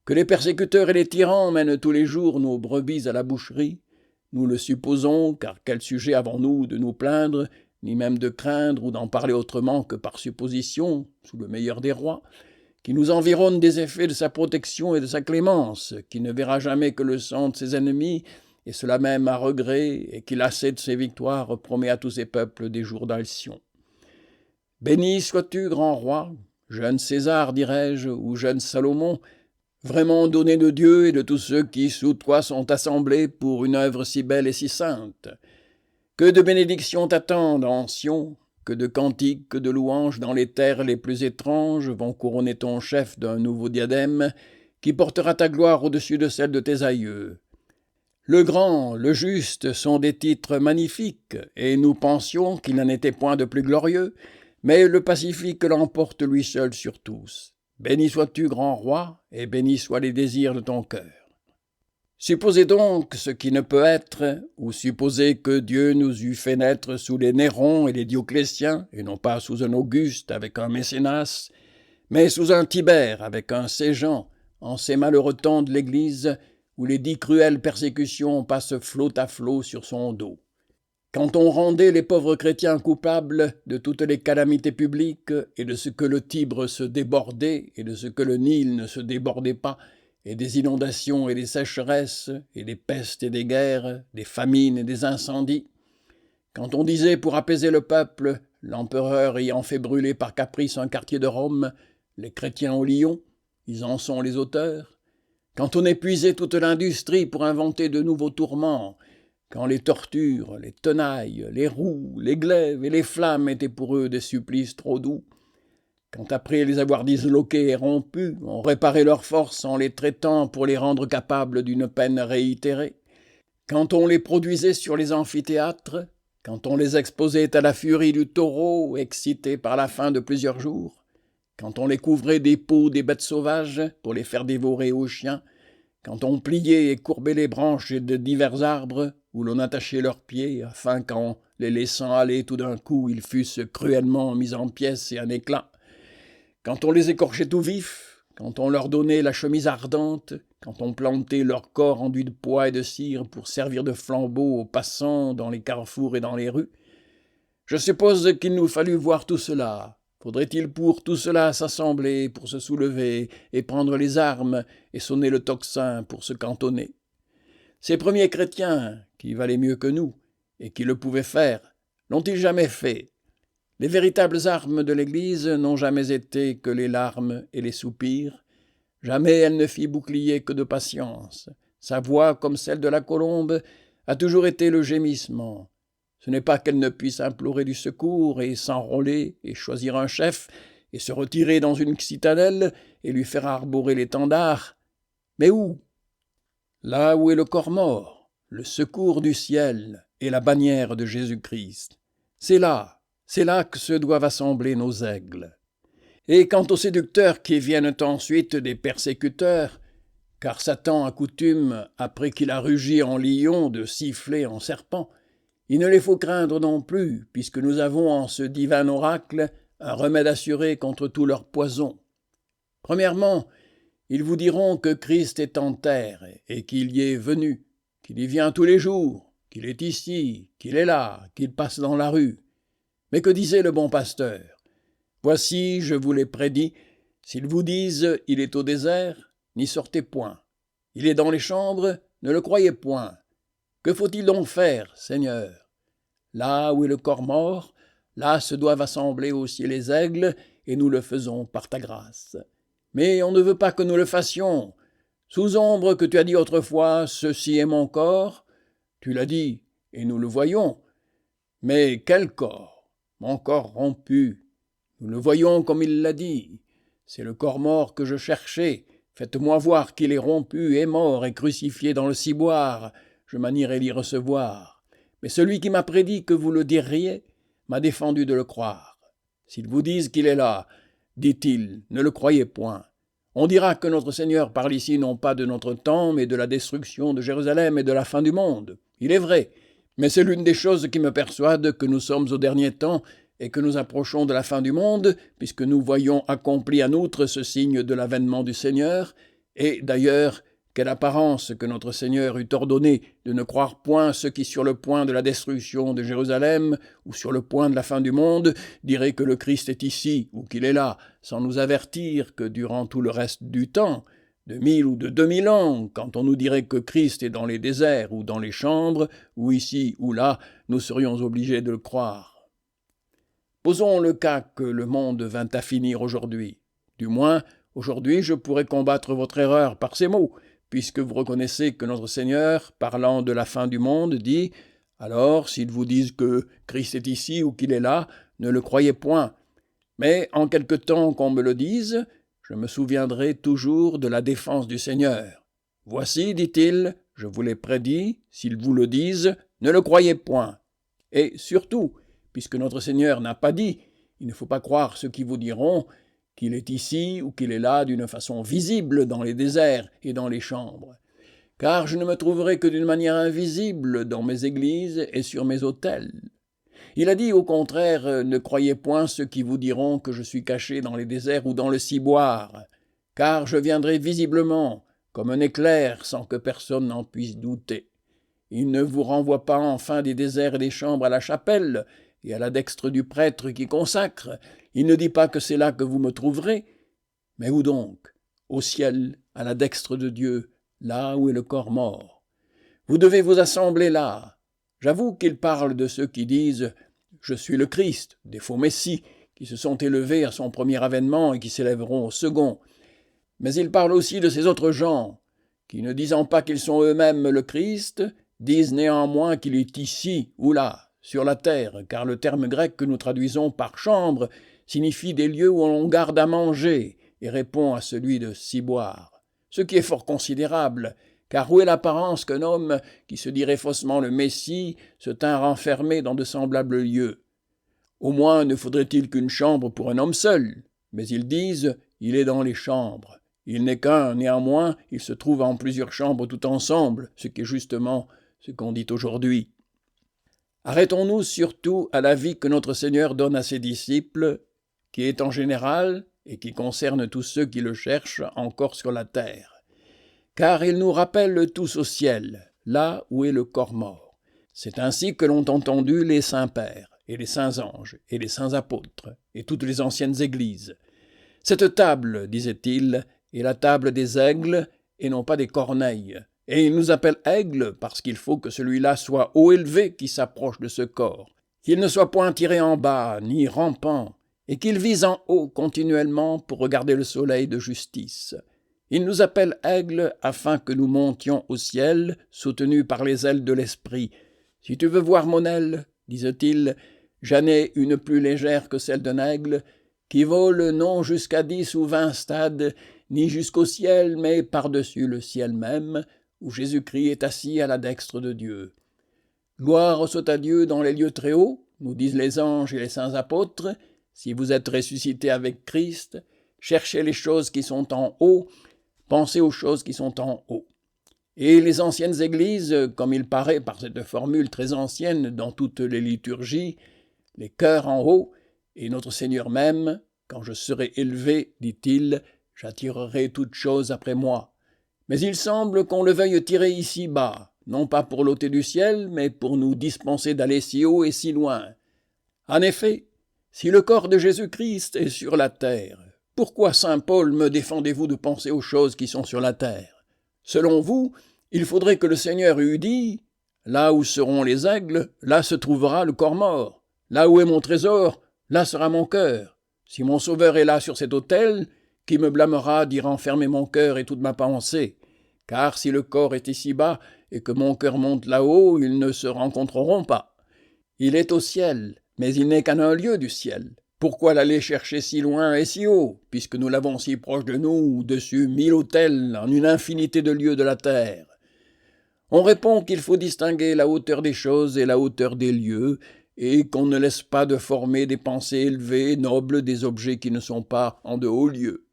Que les persécuteurs et les tyrans mènent tous les jours nos brebis à la boucherie. Nous le supposons, car quel sujet avons-nous de nous plaindre, ni même de craindre ou d'en parler autrement que par supposition, sous le meilleur des rois, qui nous environne des effets de sa protection et de sa clémence, qui ne verra jamais que le sang de ses ennemis, et cela même à regret, et qui, lassé de ses victoires, promet à tous ses peuples des jours d'alcyon. Béni sois-tu, grand roi, jeune César, dirais-je, ou jeune Salomon, vraiment donné de Dieu et de tous ceux qui, sous toi, sont assemblés pour une œuvre si belle et si sainte. Que de bénédictions t'attendent en Sion, que de cantiques, que de louanges dans les terres les plus étranges vont couronner ton chef d'un nouveau diadème qui portera ta gloire au-dessus de celle de tes aïeux. Le grand, le juste sont des titres magnifiques, et nous pensions qu'il n'en était point de plus glorieux, mais le pacifique l'emporte lui seul sur tous. Béni sois-tu, grand roi, et bénis soient les désirs de ton cœur. Supposez donc ce qui ne peut être, ou supposez que Dieu nous eût fait naître sous les Nérons et les Dioclétiens, et non pas sous un Auguste avec un Mécénas, mais sous un Tibère avec un Séjan, en ces malheureux temps de l'Église, où les 10 cruelles persécutions passent flot à flot sur son dos. Quand on rendait les pauvres chrétiens coupables de toutes les calamités publiques et de ce que le Tibre se débordait et de ce que le Nil ne se débordait pas, et des inondations et des sécheresses, et des pestes et des guerres, des famines et des incendies, quand on disait pour apaiser le peuple, l'empereur ayant fait brûler par caprice un quartier de Rome, les chrétiens au lion, ils en sont les auteurs, quand on épuisait toute l'industrie pour inventer de nouveaux tourments, quand les tortures, les tenailles, les roues, les glaives et les flammes étaient pour eux des supplices trop doux, quand après les avoir disloqués et rompus, on réparait leurs forces en les traitant pour les rendre capables d'une peine réitérée, quand on les produisait sur les amphithéâtres, quand on les exposait à la furie du taureau, excité par la faim de plusieurs jours, quand on les couvrait des peaux des bêtes sauvages pour les faire dévorer aux chiens, quand on pliait et courbait les branches de divers arbres où l'on attachait leurs pieds afin qu'en les laissant aller tout d'un coup ils fussent cruellement mis en pièces et en éclats, quand on les écorchait tout vifs, quand on leur donnait la chemise ardente, quand on plantait leur corps enduit de pois et de cire pour servir de flambeau aux passants dans les carrefours et dans les rues, je suppose qu'il nous fallut voir tout cela. Faudrait-il pour tout cela s'assembler pour se soulever et prendre les armes et sonner le tocsin pour se cantonner? Ces premiers chrétiens, qui valaient mieux que nous, et qui le pouvaient faire, l'ont-ils jamais fait? Les véritables armes de l'Église n'ont jamais été que les larmes et les soupirs. Jamais elle ne fit bouclier que de patience. Sa voix, comme celle de la colombe, a toujours été le gémissement. Ce n'est pas qu'elle ne puisse implorer du secours et s'enrôler et choisir un chef et se retirer dans une citadelle et lui faire arborer l'étendard. Mais où? Là où est le corps mort, le secours du ciel et la bannière de Jésus-Christ. C'est là que se doivent assembler nos aigles. Et quant aux séducteurs qui viennent ensuite des persécuteurs, car Satan a coutume, après qu'il a rugi en lion, de siffler en serpent, il ne les faut craindre non plus, puisque nous avons en ce divin oracle un remède assuré contre tous leurs poisons. Premièrement, ils vous diront que Christ est en terre et qu'il y est venu, qu'il y vient tous les jours, qu'il est ici, qu'il est là, qu'il passe dans la rue. Mais que disait le bon pasteur? Voici, je vous l'ai prédit, s'ils vous disent « il est au désert », n'y sortez point. Il est dans les chambres, ne le croyez point. Que faut-il donc faire, Seigneur? Là où est le corps mort, là se doivent assembler aussi les aigles, et nous le faisons par ta grâce. Mais on ne veut pas que nous le fassions. Sous ombre que tu as dit autrefois, ceci est mon corps, tu l'as dit, et nous le voyons. Mais quel corps? Mon corps rompu. Nous le voyons comme il l'a dit. C'est le corps mort que je cherchais. Faites-moi voir qu'il est rompu et mort et crucifié dans le ciboire. Je m'en irai l'y recevoir. Mais celui qui m'a prédit que vous le diriez m'a défendu de le croire. S'ils vous disent qu'il est là, dit-il, ne le croyez point. On dira que notre Seigneur parle ici non pas de notre temps, mais de la destruction de Jérusalem et de la fin du monde. Il est vrai, mais c'est l'une des choses qui me persuade que nous sommes au dernier temps et que nous approchons de la fin du monde, puisque nous voyons accompli en outre ce signe de l'avènement du Seigneur, et d'ailleurs, quelle apparence que notre Seigneur eût ordonné de ne croire point ceux qui, sur le point de la destruction de Jérusalem ou sur le point de la fin du monde, diraient que le Christ est ici ou qu'il est là, sans nous avertir que durant tout le reste du temps, de 1000 ou de 2000 ans, quand on nous dirait que Christ est dans les déserts ou dans les chambres, ou ici ou là, nous serions obligés de le croire. Posons le cas que le monde vint à finir aujourd'hui. Du moins, aujourd'hui je pourrais combattre votre erreur par ces mots, puisque vous reconnaissez que notre Seigneur, parlant de la fin du monde, dit « Alors, s'ils vous disent que Christ est ici ou qu'il est là, ne le croyez point. Mais en quelque temps qu'on me le dise, je me souviendrai toujours de la défense du Seigneur. Voici, dit-il, je vous l'ai prédit, s'ils vous le disent, ne le croyez point. Et surtout, puisque notre Seigneur n'a pas dit, il ne faut pas croire ceux qui vous diront qu'il est ici ou qu'il est là d'une façon visible dans les déserts et dans les chambres. Car je ne me trouverai que d'une manière invisible dans mes églises et sur mes autels. Il a dit au contraire, ne croyez point ceux qui vous diront que je suis caché dans les déserts ou dans le ciboire, car je viendrai visiblement, comme un éclair, sans que personne n'en puisse douter. Il ne vous renvoie pas enfin des déserts et des chambres à la chapelle, et à la dextre du prêtre qui consacre. Il ne dit pas que c'est là que vous me trouverez. Mais où donc? Au ciel, à la dextre de Dieu, là où est le corps mort. Vous devez vous assembler là. J'avoue qu'il parle de ceux qui disent « Je suis le Christ », des faux messies, qui se sont élevés à son premier avènement et qui s'élèveront au second. Mais il parle aussi de ces autres gens, qui, ne disant pas qu'ils sont eux-mêmes le Christ, disent néanmoins qu'il est ici ou là, sur la terre, car le terme grec que nous traduisons par chambre signifie des lieux où l'on garde à manger et répond à celui de ciboire. Ce qui est fort considérable, car où est l'apparence qu'un homme qui se dirait faussement le Messie se tint renfermé dans de semblables lieux? Au moins ne faudrait-il qu'une chambre pour un homme seul, mais ils disent « il est dans les chambres ». Il n'est qu'un, néanmoins, il se trouve en plusieurs chambres tout ensemble, ce qui est justement ce qu'on dit aujourd'hui. Arrêtons-nous surtout à l'avis que notre Seigneur donne à ses disciples, qui est en général et qui concerne tous ceux qui le cherchent encore sur la terre. Car il nous rappelle tous au ciel, là où est le corps mort. C'est ainsi que l'ont entendu les saints pères, et les saints anges, et les saints apôtres, et toutes les anciennes églises. Cette table, disait-il, est la table des aigles, et non pas des corneilles. Et il nous appelle aigles parce qu'il faut que celui-là soit haut élevé qui s'approche de ce corps, qu'il ne soit point tiré en bas, ni rampant, et qu'il vise en haut continuellement pour regarder le soleil de justice. Il nous appelle aigles afin que nous montions au ciel, soutenus par les ailes de l'esprit. Si tu veux voir mon aile, disait-il, j'en ai une plus légère que celle d'un aigle, qui vole non jusqu'à 10 ou 20 stades, ni jusqu'au ciel, mais par-dessus le ciel même, où Jésus-Christ est assis à la dextre de Dieu. Gloire soit à Dieu dans les lieux très hauts, nous disent les anges et les saints apôtres. Si vous êtes ressuscités avec Christ, cherchez les choses qui sont en haut, pensez aux choses qui sont en haut. Et les anciennes églises, comme il paraît par cette formule très ancienne dans toutes les liturgies, les cœurs en haut, et notre Seigneur même, quand je serai élevé, dit-il, j'attirerai toutes choses après moi. Mais il semble qu'on le veuille tirer ici bas, non pas pour l'ôter du ciel, mais pour nous dispenser d'aller si haut et si loin. En effet, si le corps de Jésus-Christ est sur la terre, pourquoi, saint Paul, me défendez-vous de penser aux choses qui sont sur la terre? Selon vous, il faudrait que le Seigneur eût dit « Là où seront les aigles, là se trouvera le corps mort. Là où est mon trésor, là sera mon cœur. Si mon Sauveur est là sur cet autel, qui me blâmera d'y renfermer mon cœur et toute ma pensée? Car si le corps est ici-bas et que mon cœur monte là-haut, ils ne se rencontreront pas. Il est au ciel, mais il n'est qu'à un lieu du ciel. Pourquoi l'aller chercher si loin et si haut, puisque nous l'avons si proche de nous, dessus 1000 autels, en une infinité de lieues de la terre? On répond qu'il faut distinguer la hauteur des choses et la hauteur des lieux, et qu'on ne laisse pas de former des pensées élevées, nobles, des objets qui ne sont pas en de hauts lieux.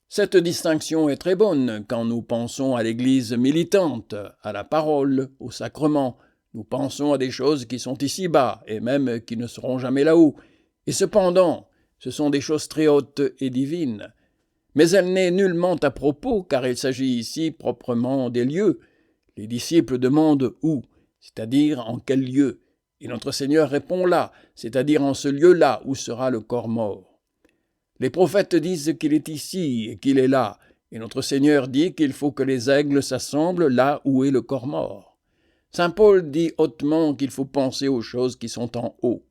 Cette distinction est très bonne quand nous pensons à l'Église militante, à la parole, au sacrement. Nous pensons à des choses qui sont ici-bas, et même qui ne seront jamais là-haut. Et cependant, ce sont des choses très hautes et divines. Mais elle n'est nullement à propos, car il s'agit ici proprement des lieux. Les disciples demandent où, c'est-à-dire en quel lieu. Et notre Seigneur répond là, c'est-à-dire en ce lieu-là où sera le corps mort. Les prophètes disent qu'il est ici et qu'il est là, et notre Seigneur dit qu'il faut que les aigles s'assemblent là où est le corps mort. Saint Paul dit hautement qu'il faut penser aux choses qui sont en haut.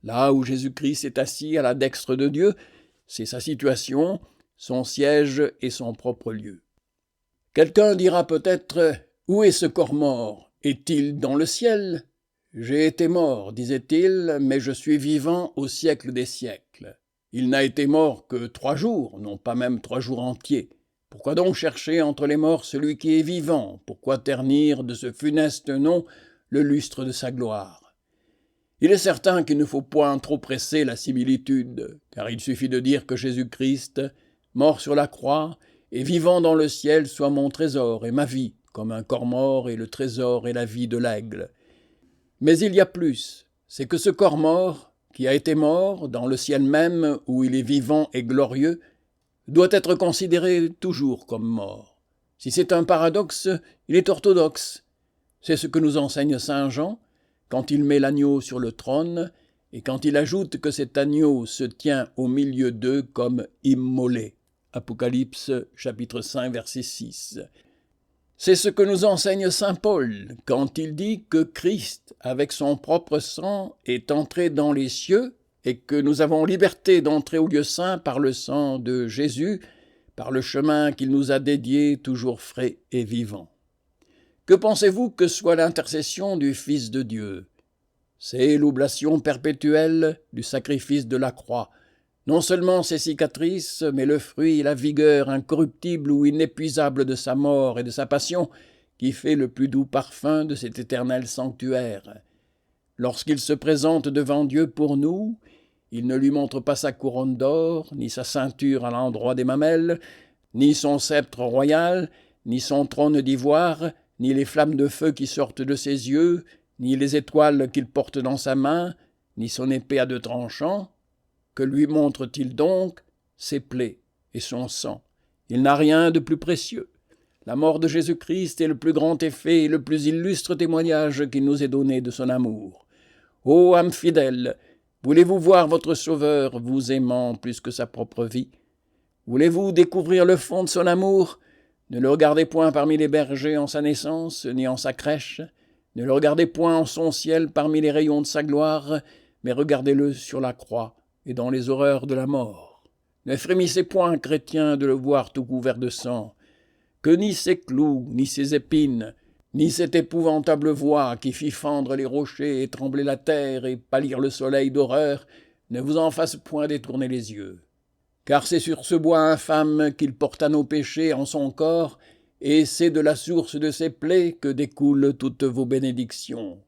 Là où Jésus-Christ est assis à la dextre de Dieu, c'est sa situation, son siège et son propre lieu. Quelqu'un dira peut-être « Où est ce corps mort? Est-il dans le ciel ?» J'ai été mort, disait-il, mais je suis vivant au siècle des siècles. Il n'a été mort que 3 jours, non pas même 3 jours entiers. Pourquoi donc chercher entre les morts celui qui est vivant? Pourquoi ternir de ce funeste nom le lustre de sa gloire? Il est certain qu'il ne faut point trop presser la similitude, car il suffit de dire que Jésus-Christ, mort sur la croix, et vivant dans le ciel, soit mon trésor et ma vie, comme un corps mort est le trésor et la vie de l'aigle. Mais il y a plus, c'est que ce corps mort, qui a été mort, dans le ciel même où il est vivant et glorieux, doit être considéré toujours comme mort. Si c'est un paradoxe, il est orthodoxe. C'est ce que nous enseigne saint Jean, quand il met l'agneau sur le trône, et quand il ajoute que cet agneau se tient au milieu d'eux comme immolé. Apocalypse, chapitre 5, verset 6. C'est ce que nous enseigne saint Paul, quand il dit que Christ, avec son propre sang, est entré dans les cieux, et que nous avons liberté d'entrer au lieu saint par le sang de Jésus, par le chemin qu'il nous a dédié, toujours frais et vivant. Que pensez-vous que soit l'intercession du Fils de Dieu? C'est l'oblation perpétuelle du sacrifice de la croix. Non seulement ses cicatrices, mais le fruit et la vigueur incorruptible ou inépuisable de sa mort et de sa passion, qui fait le plus doux parfum de cet éternel sanctuaire. Lorsqu'il se présente devant Dieu pour nous, il ne lui montre pas sa couronne d'or, ni sa ceinture à l'endroit des mamelles, ni son sceptre royal, ni son trône d'ivoire, ni les flammes de feu qui sortent de ses yeux, ni les étoiles qu'il porte dans sa main, ni son épée à 2 tranchants. Que lui montre-t-il donc? Ses plaies et son sang. Il n'a rien de plus précieux. La mort de Jésus-Christ est le plus grand effet et le plus illustre témoignage qu'il nous ait donné de son amour. Ô âme fidèle, voulez-vous voir votre Sauveur vous aimant plus que sa propre vie? Voulez-vous découvrir le fond de son amour? Ne le regardez point parmi les bergers en sa naissance, ni en sa crèche. Ne le regardez point en son ciel parmi les rayons de sa gloire, mais regardez-le sur la croix et dans les horreurs de la mort. Ne frémissez point, chrétiens, de le voir tout couvert de sang. que ni ces clous, ni ces épines, ni cette épouvantable voix qui fit fendre les rochers et trembler la terre et pâlir le soleil d'horreur ne vous en fassent point détourner les yeux. Car c'est sur ce bois infâme qu'il porta nos péchés en son corps, et c'est de la source de ses plaies que découlent toutes vos bénédictions.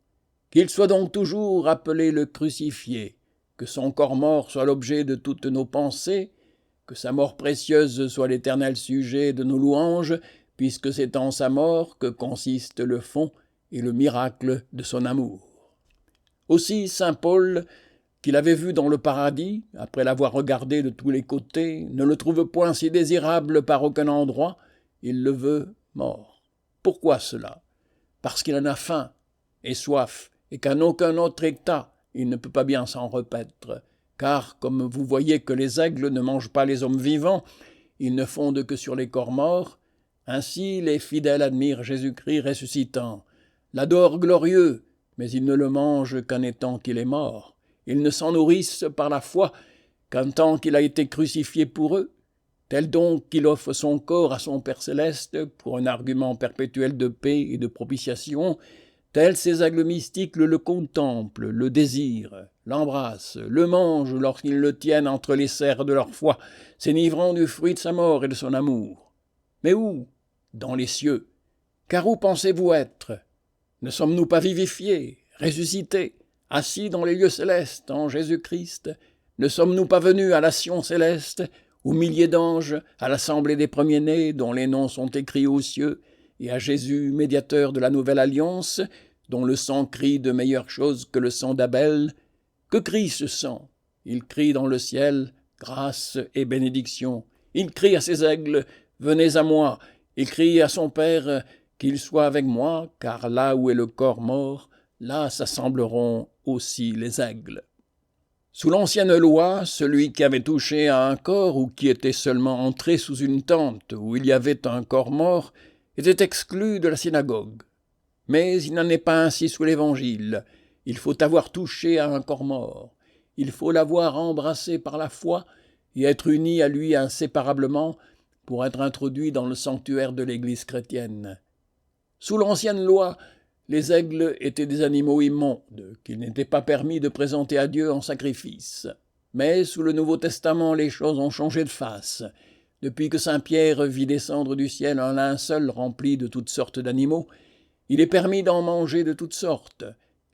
Qu'il soit donc toujours appelé le crucifié, que son corps mort soit l'objet de toutes nos pensées, que sa mort précieuse soit l'éternel sujet de nos louanges, puisque c'est en sa mort que consiste le fond et le miracle de son amour. Aussi saint Paul, qu'il avait vu dans le paradis, après l'avoir regardé de tous les côtés, ne le trouve point si désirable par aucun endroit, il le veut mort. Pourquoi cela? Parce qu'il en a faim et soif, et qu'en aucun autre état il ne peut pas bien s'en repaître, car, comme vous voyez que les aigles ne mangent pas les hommes vivants, ils ne fondent que sur les corps morts, ainsi les fidèles admirent Jésus-Christ ressuscitant, l'adorent glorieux, mais ils ne le mangent qu'en étant qu'il est mort. Ils ne s'en nourrissent par la foi qu'en tant qu'il a été crucifié pour eux. Tel donc qu'il offre son corps à son Père céleste pour un argument perpétuel de paix et de propitiation, tel ces aigles mystiques le contemplent, le désirent, l'embrassent, le mangent lorsqu'ils le tiennent entre les serres de leur foi, s'enivrant du fruit de sa mort et de son amour. Mais où? Dans les cieux. Car où pensez-vous être? Ne sommes-nous pas vivifiés, ressuscités, assis dans les lieux célestes en Jésus-Christ? Ne sommes-nous pas venus à la Sion céleste, aux milliers d'anges, à l'assemblée des premiers-nés dont les noms sont écrits aux cieux, et à Jésus, médiateur de la nouvelle alliance, dont le sang crie de meilleures choses que le sang d'Abel? Que crie ce sang? Il crie dans le ciel grâce et bénédiction. Il crie à ses aigles, venez à moi. Il crie à son Père, qu'il soit avec moi, car là où est le corps mort, là s'assembleront aussi les aigles. Sous l'ancienne loi, celui qui avait touché à un corps ou qui était seulement entré sous une tente où il y avait un corps mort était exclu de la synagogue. Mais il n'en est pas ainsi sous l'Évangile. Il faut avoir touché à un corps mort. Il faut l'avoir embrassé par la foi et être uni à lui inséparablement pour être introduit dans le sanctuaire de l'Église chrétienne. Sous l'ancienne loi, les aigles étaient des animaux immondes qu'il n'était pas permis de présenter à Dieu en sacrifice. Mais sous le Nouveau Testament, les choses ont changé de face. Depuis que saint Pierre vit descendre du ciel un linceul rempli de toutes sortes d'animaux, il est permis d'en manger de toutes sortes,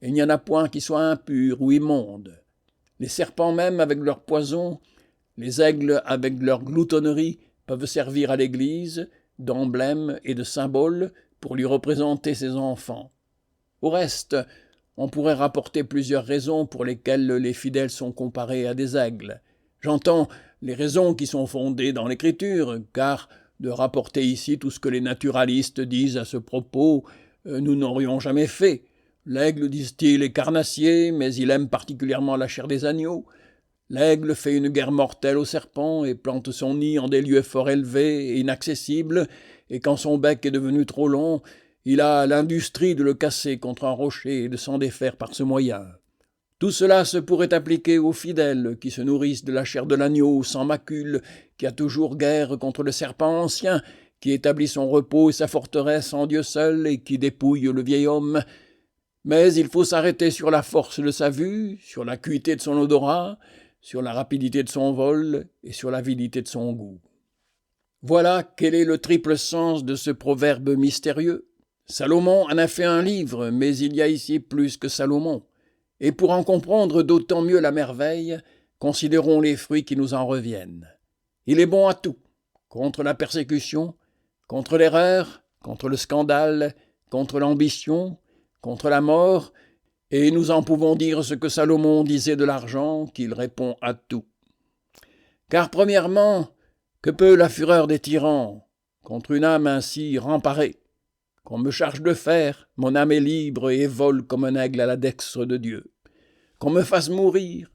et il n'y en a point qui soit impur ou immonde. Les serpents même avec leur poison, les aigles avec leur gloutonnerie peuvent servir à l'Église d'emblème et de symbole pour lui représenter ses enfants. Au reste, on pourrait rapporter plusieurs raisons pour lesquelles les fidèles sont comparés à des aigles. J'entends les raisons qui sont fondées dans l'Écriture, car de rapporter ici tout ce que les naturalistes disent à ce propos, nous n'aurions jamais fait. L'aigle, disent-ils, est carnassier, mais il aime particulièrement la chair des agneaux. L'aigle fait une guerre mortelle au serpent et plante son nid en des lieux fort élevés et inaccessibles, et quand son bec est devenu trop long, il a l'industrie de le casser contre un rocher et de s'en défaire par ce moyen. Tout cela se pourrait appliquer aux fidèles qui se nourrissent de la chair de l'agneau sans macule, qui a toujours guerre contre le serpent ancien, qui établit son repos et sa forteresse en Dieu seul et qui dépouille le vieil homme. Mais il faut s'arrêter sur la force de sa vue, sur l'acuité de son odorat, sur la rapidité de son vol et sur l'avidité de son goût. Voilà quel est le triple sens de ce proverbe mystérieux. Salomon en a fait un livre, mais il y a ici plus que Salomon. Et pour en comprendre d'autant mieux la merveille, considérons les fruits qui nous en reviennent. Il est bon à tout, contre la persécution, contre l'erreur, contre le scandale, contre l'ambition, contre la mort, et nous en pouvons dire ce que Salomon disait de l'argent, qu'il répond à tout. Car premièrement, que peut la fureur des tyrans contre une âme ainsi remparée? Qu'on me charge de faire, mon âme est libre et vole comme un aigle à la dextre de Dieu. Qu'on me fasse mourir,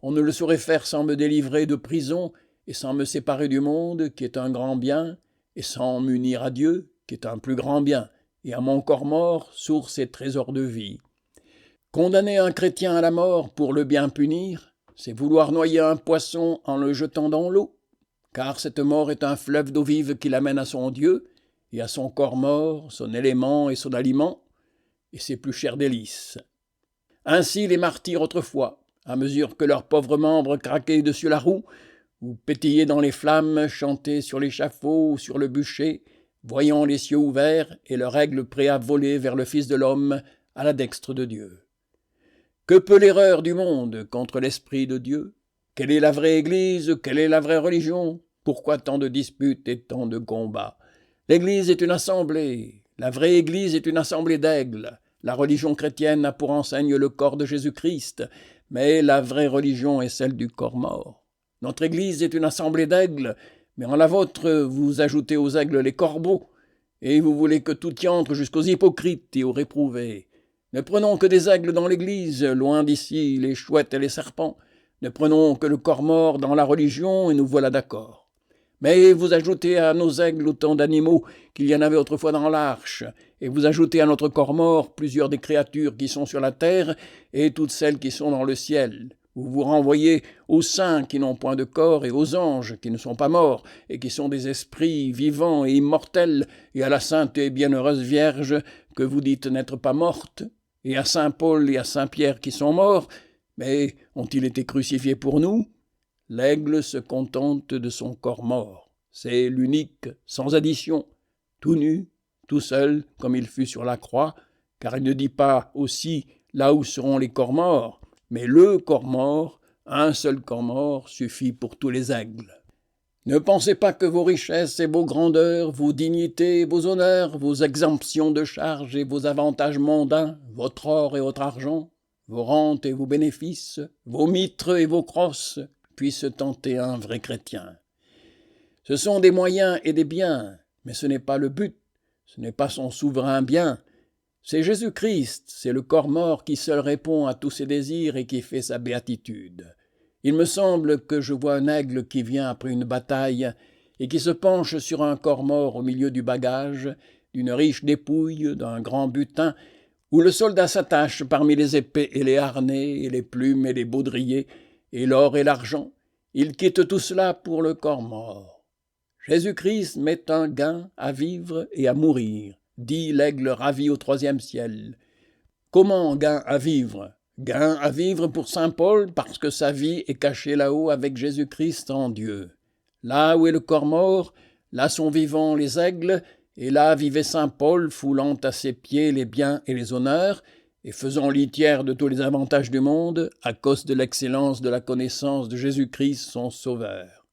on ne le saurait faire sans me délivrer de prison et sans me séparer du monde, qui est un grand bien, et sans m'unir à Dieu, qui est un plus grand bien, et à mon corps mort, source et trésor de vie. Condamner un chrétien à la mort pour le bien punir, c'est vouloir noyer un poisson en le jetant dans l'eau, car cette mort est un fleuve d'eau vive qui l'amène à son Dieu, et à son corps mort, son élément et son aliment, et ses plus chères délices. Ainsi les martyrs autrefois, à mesure que leurs pauvres membres craquaient dessus la roue, ou pétillaient dans les flammes, chantaient sur l'échafaud ou sur le bûcher, voyant les cieux ouverts et leur aigle prêt à voler vers le Fils de l'homme à la dextre de Dieu. Que peut l'erreur du monde contre l'Esprit de Dieu? Quelle est la vraie Église? Quelle est la vraie religion? Pourquoi tant de disputes et tant de combats? L'Église est une assemblée. La vraie Église est une assemblée d'aigles. La religion chrétienne a pour enseigne le corps de Jésus-Christ, mais la vraie religion est celle du corps mort. Notre Église est une assemblée d'aigles, mais en la vôtre, vous ajoutez aux aigles les corbeaux, et vous voulez que tout y entre jusqu'aux hypocrites et aux réprouvés. Ne prenons que des aigles dans l'Église, loin d'ici les chouettes et les serpents. Ne prenons que le corps mort dans la religion, et nous voilà d'accord. Mais vous ajoutez à nos aigles autant d'animaux qu'il y en avait autrefois dans l'arche, et vous ajoutez à notre corps mort plusieurs des créatures qui sont sur la terre et toutes celles qui sont dans le ciel. Vous vous renvoyez aux saints qui n'ont point de corps et aux anges qui ne sont pas morts et qui sont des esprits vivants et immortels, et à la sainte et bienheureuse Vierge que vous dites n'être pas morte, et à saint Paul et à saint Pierre qui sont morts, mais ont-ils été crucifiés pour nous? L'aigle se contente de son corps mort. C'est l'unique, sans addition, tout nu, tout seul, comme il fut sur la croix, car il ne dit pas aussi là où seront les corps morts, mais le corps mort, un seul corps mort, suffit pour tous les aigles. Ne pensez pas que vos richesses et vos grandeurs, vos dignités et vos honneurs, vos exemptions de charges et vos avantages mondains, votre or et votre argent, vos rentes et vos bénéfices, vos mitres et vos crosses, puissent tenter un vrai chrétien. Ce sont des moyens et des biens, mais ce n'est pas le but, ce n'est pas son souverain bien. C'est Jésus-Christ, c'est le corps mort qui seul répond à tous ses désirs et qui fait sa béatitude. Il me semble que je vois un aigle qui vient après une bataille et qui se penche sur un corps mort au milieu du bagage, d'une riche dépouille, d'un grand butin, où le soldat s'attache parmi les épées et les harnais, et les plumes et les baudriers, et l'or et l'argent. Il quitte tout cela pour le corps mort. Jésus-Christ met un gain à vivre et à mourir, dit l'aigle ravi au 3e ciel. Comment gain à vivre? Gain à vivre pour saint Paul parce que sa vie est cachée là-haut avec Jésus-Christ en Dieu. Là où est le corps mort, là sont vivants les aigles, et là vivait saint Paul foulant à ses pieds les biens et les honneurs, et faisant litière de tous les avantages du monde, à cause de l'excellence de la connaissance de Jésus-Christ son Sauveur.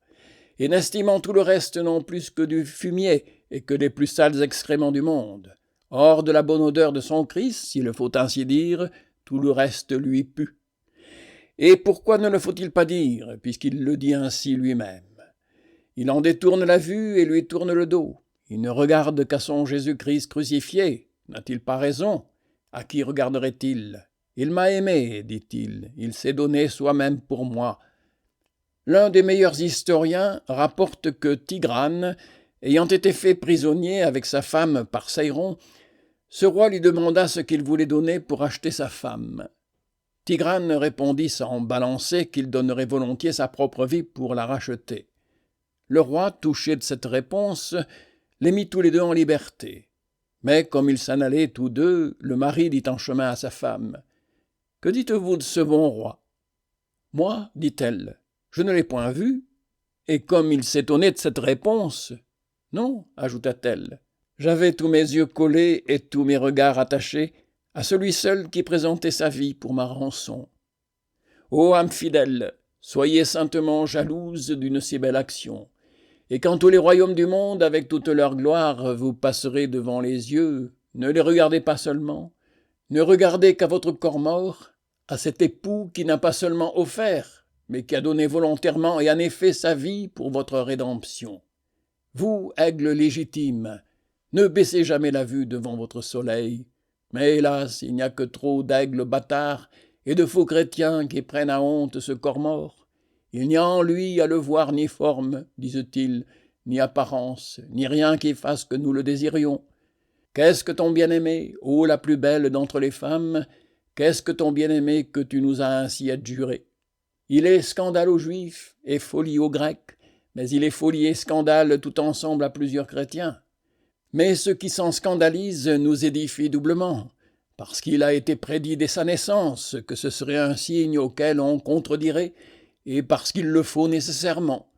Et n'estimant tout le reste non plus que du fumier, et que des plus sales excréments du monde. Hors de la bonne odeur de son Christ, s'il le faut ainsi dire, tout le reste lui pue. Et pourquoi ne le faut-il pas dire, puisqu'il le dit ainsi lui-même? Il en détourne la vue et lui tourne le dos. Il ne regarde qu'à son Jésus-Christ crucifié. N'a-t-il pas raison? À qui regarderait-il? Il m'a aimé, dit-il. Il s'est donné soi-même pour moi. L'un des meilleurs historiens rapporte que Tigrane, ayant été fait prisonnier avec sa femme par Céiron, ce roi lui demanda ce qu'il voulait donner pour acheter sa femme. Tigrane répondit sans balancer qu'il donnerait volontiers sa propre vie pour la racheter. Le roi, touché de cette réponse, les mit tous les deux en liberté. Mais comme ils s'en allaient tous deux, le mari dit en chemin à sa femme « Que dites-vous de ce bon roi ?»« Moi, dit-elle, je ne l'ai point vu. » Et comme il s'étonnait de cette réponse, « Non, ajouta-t-elle, j'avais tous mes yeux collés et tous mes regards attachés à celui seul qui présentait sa vie pour ma rançon. Ô âme fidèle, soyez saintement jalouse d'une si belle action. Et quand tous les royaumes du monde, avec toute leur gloire, vous passerez devant les yeux, ne les regardez pas seulement, ne regardez qu'à votre corps mort, à cet époux qui n'a pas seulement offert, mais qui a donné volontairement et en effet sa vie pour votre rédemption. Vous, aigle légitime, ne baissez jamais la vue devant votre soleil, mais hélas, il n'y a que trop d'aigles bâtards et de faux chrétiens qui prennent à honte ce corps mort. Il n'y a en lui à le voir ni forme, disent-ils, ni apparence, ni rien qui fasse que nous le désirions. Qu'est-ce que ton bien-aimé, ô la plus belle d'entre les femmes, qu'est-ce que ton bien-aimé que tu nous as ainsi adjuré? Il est scandale aux Juifs et folie aux Grecs, mais il est folie et scandale tout ensemble à plusieurs chrétiens. Mais ce qui s'en scandalise nous édifie doublement, parce qu'il a été prédit dès sa naissance que ce serait un signe auquel on contredirait, et parce qu'il le faut nécessairement,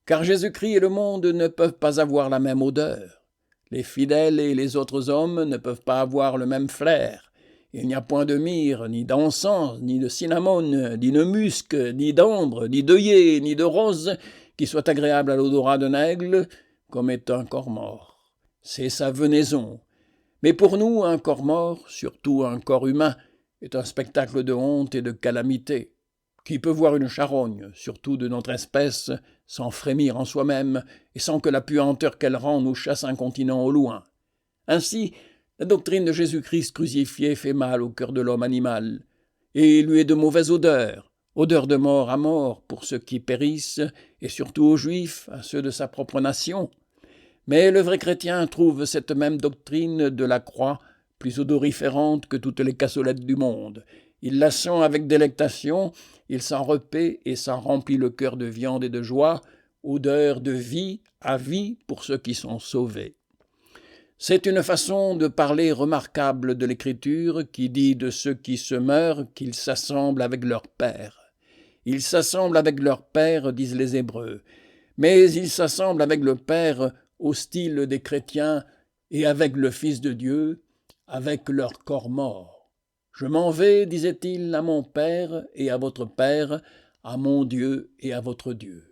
car Jésus-Christ et le monde ne peuvent pas avoir la même odeur. Les fidèles et les autres hommes ne peuvent pas avoir le même flair. Il n'y a point de myrrhe, ni d'encens, ni de cinnamome, ni de musc, ni d'ambre, ni d'œillet, ni de rose, qui soit agréable à l'odorat d'un aigle, comme est un corps mort. C'est sa venaison. Mais pour nous, un corps mort, surtout un corps humain, est un spectacle de honte et de calamité. Qui peut voir une charogne, surtout de notre espèce, sans frémir en soi-même, et sans que la puanteur qu'elle rend nous chasse incontinent au loin? Ainsi, la doctrine de Jésus-Christ crucifié fait mal au cœur de l'homme animal, et lui est de mauvaise odeur, odeur de mort à mort pour ceux qui périssent, et surtout aux Juifs, à ceux de sa propre nation. Mais le vrai chrétien trouve cette même doctrine de la croix plus odoriférante que toutes les cassolettes du monde. Il la sent avec délectation, il s'en repaît et s'en remplit le cœur de viande et de joie, odeur de vie à vie pour ceux qui sont sauvés. C'est une façon de parler remarquable de l'Écriture qui dit de ceux qui se meurent qu'ils s'assemblent avec leur Père. Ils s'assemblent avec leur Père, disent les Hébreux, mais ils s'assemblent avec le Père au style des chrétiens et avec le Fils de Dieu, avec leur corps mort. Je m'en vais, disait-il, à mon Père et à votre Père, à mon Dieu et à votre Dieu.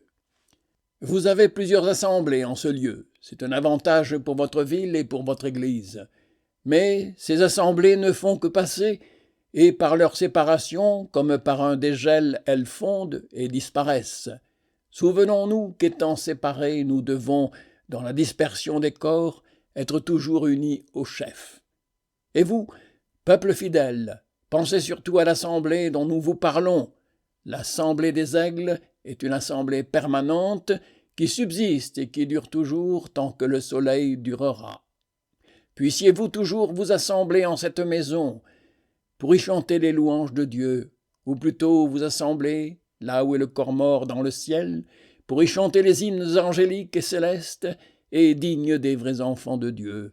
Vous avez plusieurs assemblées en ce lieu. C'est un avantage pour votre ville et pour votre Église. Mais ces assemblées ne font que passer, et par leur séparation, comme par un dégel, elles fondent et disparaissent. Souvenons-nous qu'étant séparés, nous devons, dans la dispersion des corps, être toujours unis au chef. Et vous, peuple fidèle, pensez surtout à l'assemblée dont nous vous parlons. L'assemblée des aigles est une assemblée permanente qui subsiste et qui dure toujours tant que le soleil durera. Puissiez-vous toujours vous assembler en cette maison pour y chanter les louanges de Dieu, ou plutôt vous assembler, là où est le corps mort dans le ciel, pour y chanter les hymnes angéliques et célestes et dignes des vrais enfants de Dieu.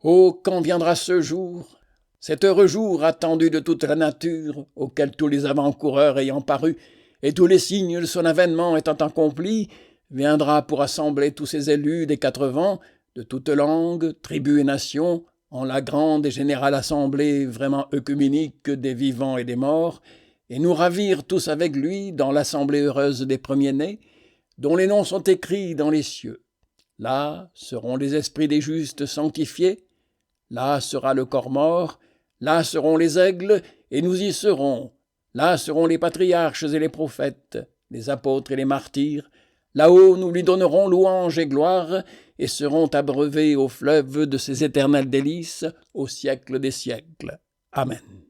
Oh, quand viendra ce jour, cet heureux jour attendu de toute la nature, auquel tous les avant-coureurs ayant paru, et tous les signes de son avènement étant accomplis, viendra pour assembler tous ces élus des 4 vents, de toutes langues, tribus et nations, en la grande et générale assemblée vraiment œcuménique des vivants et des morts, et nous ravir tous avec lui dans l'assemblée heureuse des premiers-nés, dont les noms sont écrits dans les cieux. Là seront les esprits des justes sanctifiés, là sera le corps mort, là seront les aigles, et nous y serons. Là seront les patriarches et les prophètes, les apôtres et les martyrs. Là-haut nous lui donnerons louange et gloire, et seront abreuvés au fleuve de ses éternelles délices au siècle des siècles. Amen.